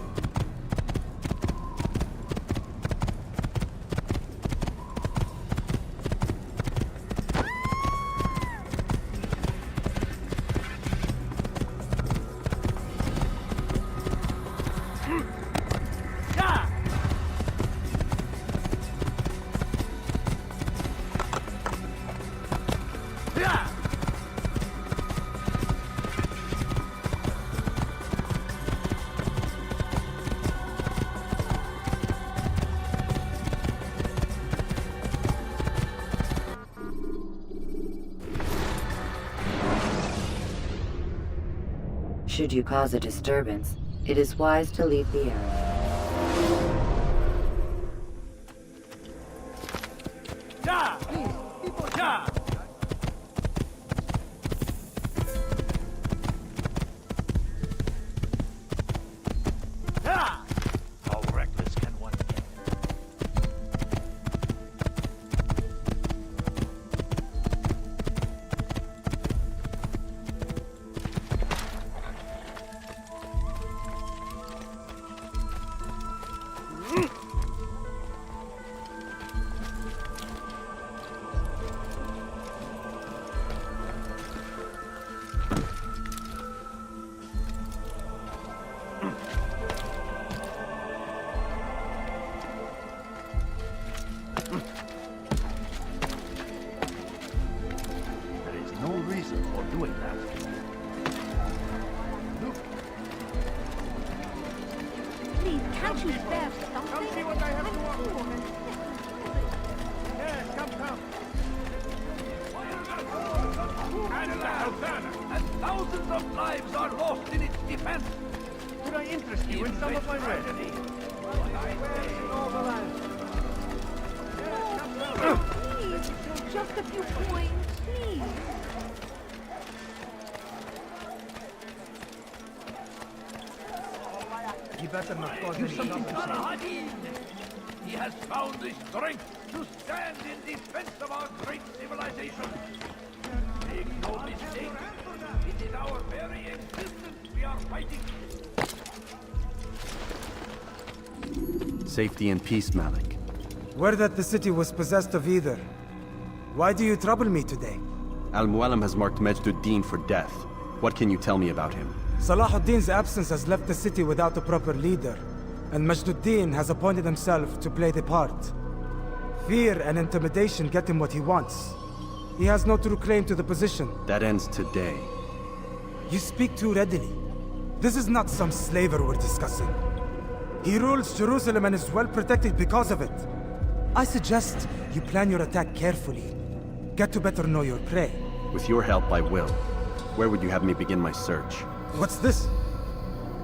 Should you cause a disturbance, it is wise to leave the area. Can't you spare something? Come see what I have to offer. I'm Yes, come. And thousands of lives are lost in its defense. Could I interest you in some of my red? All the land. Please, just a few coins, please. You better not cause Do any something, trouble. Salah-ad-Din. He has found the strength to stand in defense of our great civilization. Make no mistake, it is our very existence we are fighting. Safety and peace, Malik. Word that the city was possessed of either. Why do you trouble me today? Al-Mualim has marked Majd-ud-Din for death. What can you tell me about him? Salah-ud-Din's absence has left the city without a proper leader, and Majd-ud-Din has appointed himself to play the part. Fear and intimidation get him what he wants. He has no true claim to the position. That ends today. You speak too readily. This is not some slaver we're discussing. He rules Jerusalem and is well protected because of it. I suggest you plan your attack carefully. Get to better know your prey. With your help, I will. Where would you have me begin my search? What's this?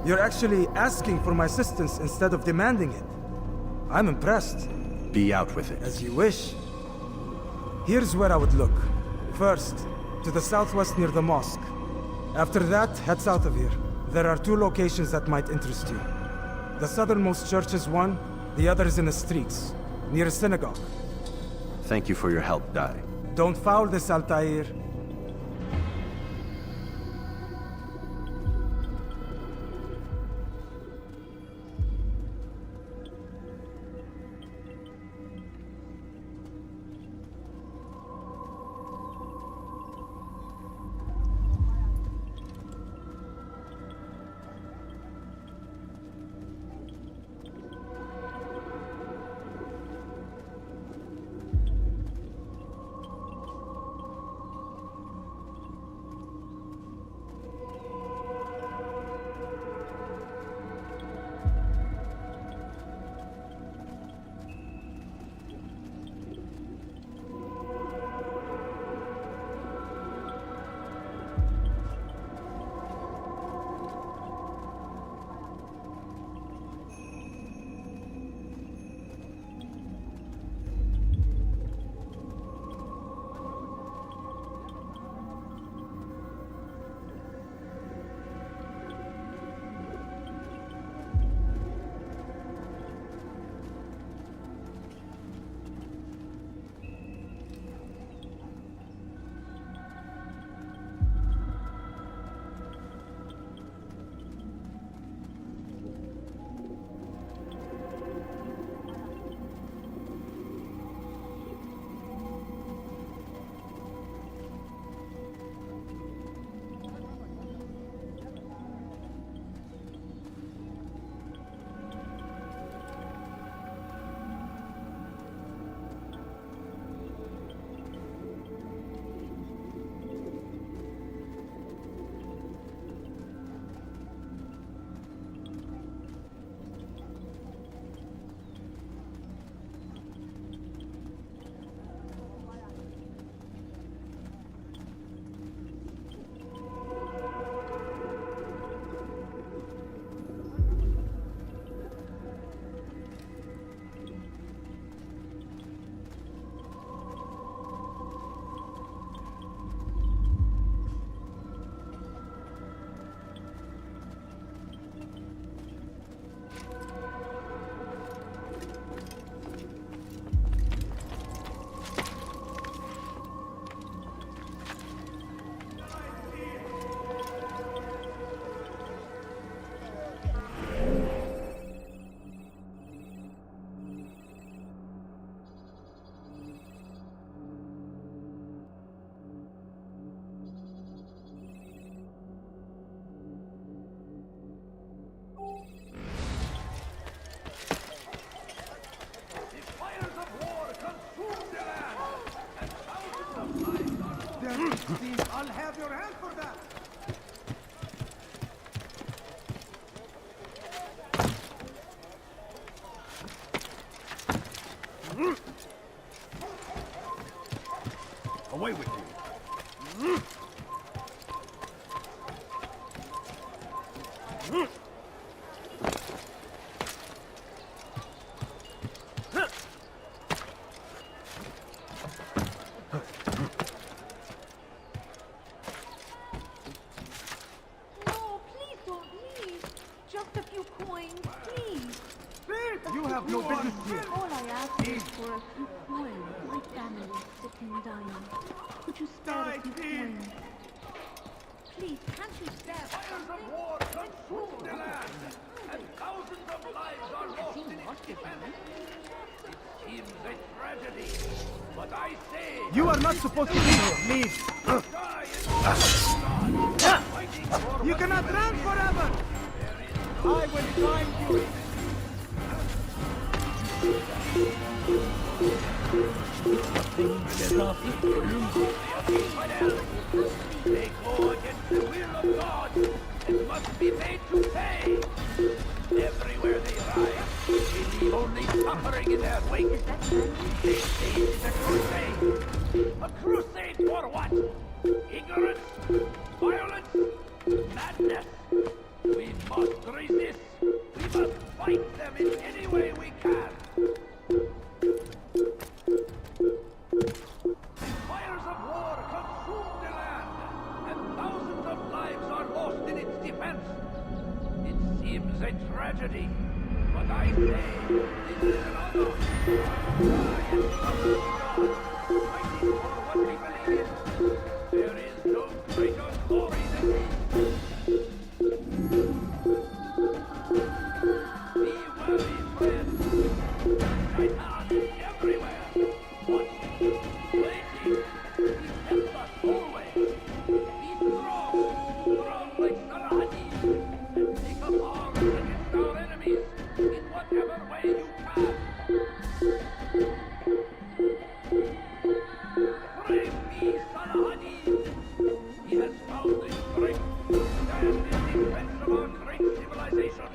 You're actually asking for my assistance instead of demanding it. I'm impressed. Be out with it. As you wish. Here's where I would look. First, to the southwest near the mosque. After that, head south of here. There are 2 locations that might interest you. The southernmost church is one, the other is in the streets, near a synagogue. Thank you for your help, Dai. Don't foul this, Altair. No, please don't leave. Just a few coins, please. You have no business here. All I ask is for a few coins. My family is sick and dying. Could you spare a few coins? Please, can't you spare Fires of war consume the land, and thousands of lives are lost in its defense. It seems a tragedy, but I say... You are not supposed to be here. Leave. You cannot run forever. I will find you. They go against the will of God and must be made to pay. Everywhere they ride, they leave only suffering in their wake. They say it is a crusade. A crusade for what? Ignorance? Violence? Madness? We must resist. We must fight them in any way we can. Fires of war consume the land, and thousands of lives are lost in its defense. It seems a tragedy, but I say this is an honor. Fighting for what we believe in. There is no greater glory than this. Be wary, friends. Shaitan is everywhere. Watching, waiting. He tempts us always. Be strong like Sarahadin, and take up arms against our enemies in whatever way you can. Brave be Sarahadin. He has found the strength to stand in defense of our great civilization.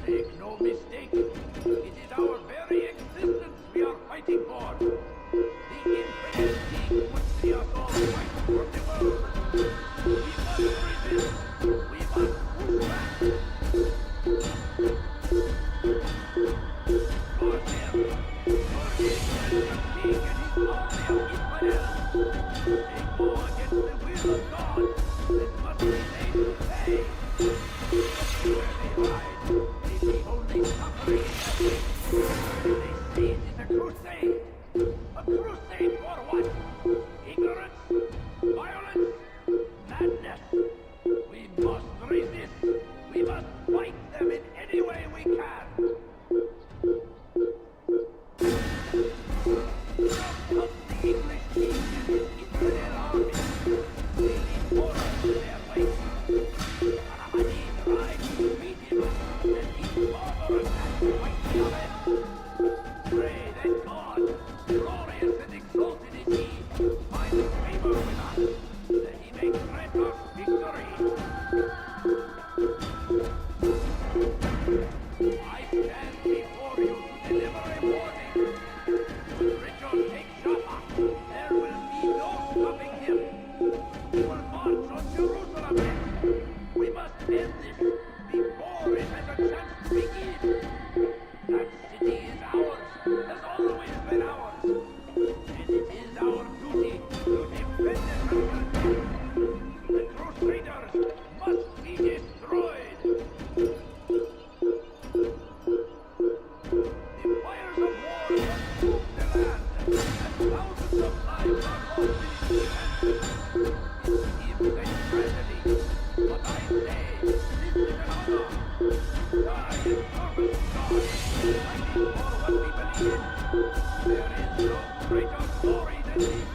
Make no mistake, it is our very existence we are fighting for. The infinite king would see us all fight for the world. We must resist. We must push back. Guard him. Guard the king and his army of infidels. They go against the will of God and must be made to pay. Everywhere they ride, they leave only suffering in their wake. They say it is a crusade. A crusade for what? Ignorance? Violence? Madness? We must resist. We must fight them in any way we can. Up the English king and his infidel army. They leave horror in their wake. Sarahadin rides to meet him, and each barbarous and mighty of it. Pray that God, glorious and exalted is he, find favor with us, that he may grant us victory. I stand before you to deliver a warning. Should Richard take Jaffa, there will be no stopping him. He will march on Jerusalem next. We must end this before it has a chance to begin. That city is ours, has always been ours. And it is our duty to defend it until death. The Crusaders must be destroyed. The fires of war consume the land, and thousands of lives are lost in its defense. It seems a tragedy, but I say this is an honor. Die in service to God, fighting for what we believe in. There is no greater glory than this.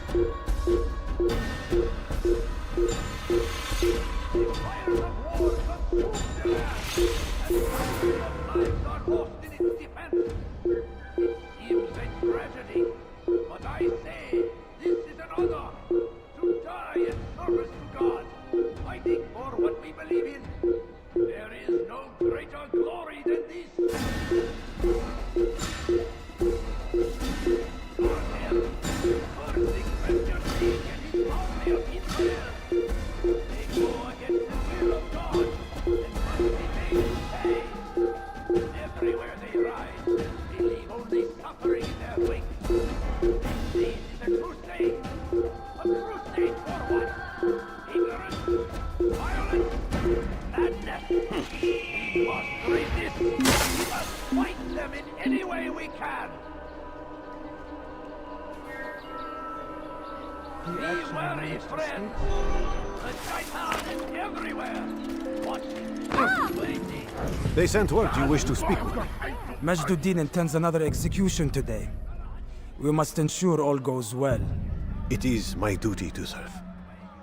The fires of war consume the land, and thousands of lives are lost in its defense. It seems a tragedy, but I say this is an honor. To die in service to God, fighting for what we believe in. There is no greater glory than this. Guard him. Guard the Christian king and his army of infidels. They go against the will of God and must madness! We must resist! We must fight them in any way we can! Be wary, friends! The shaitan is everywhere! Watch! Waiting! They sent word you wish to speak with me. Majduddin intends another execution today. We must ensure all goes well. It is my duty to serve.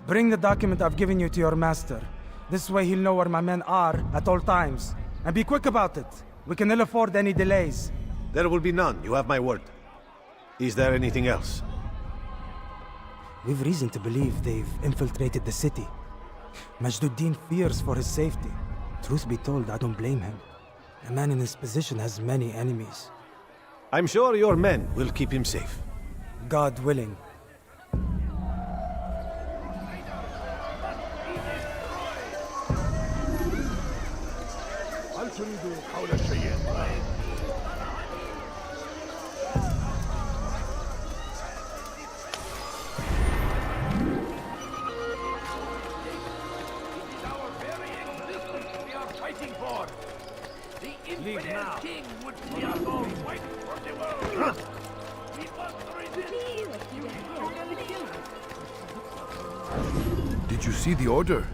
Bring the document I've given you to your master. This way he'll know where my men are at all times. And be quick about it. We can ill afford any delays. There will be none, you have my word. Is there anything else? We've reason to believe they've infiltrated the city. Majduddin fears for his safety. Truth be told, I don't blame him. A man in his position has many enemies. I'm sure your men will keep him safe. God willing. King would see us all fight for the world. We must resist. Did you see the order?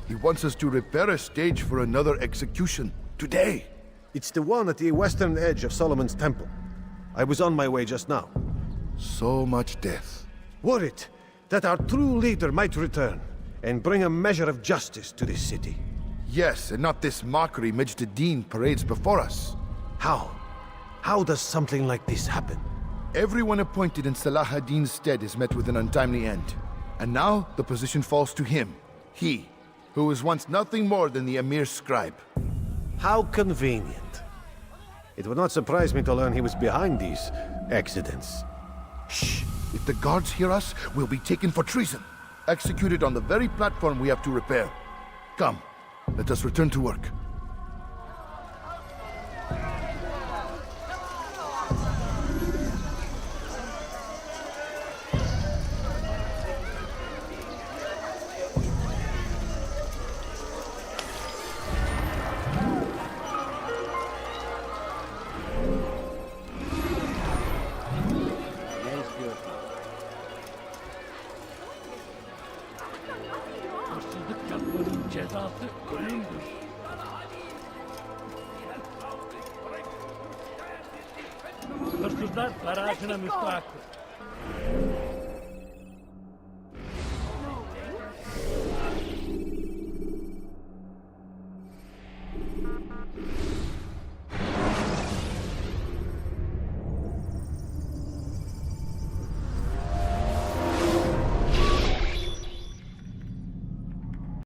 He wants us to repair a stage for another execution. Today! It's the one at the western edge of Solomon's temple. I was on my way just now. So much death. Worried that our true leader might return and bring a measure of justice to this city. Yes, and not this mockery Majduddin parades before us. How? How does something like this happen? Everyone appointed in Salah ad-Din's stead is met with an untimely end. And now the position falls to him. He, who was once nothing more than the Emir's scribe. How convenient. It would not surprise me to learn he was behind these accidents. Shh! If the guards hear us, we'll be taken for treason. Executed on the very platform we have to repair. Come, let us return to work. Cezası ölümdür. Hırsızlar barajına müstahak.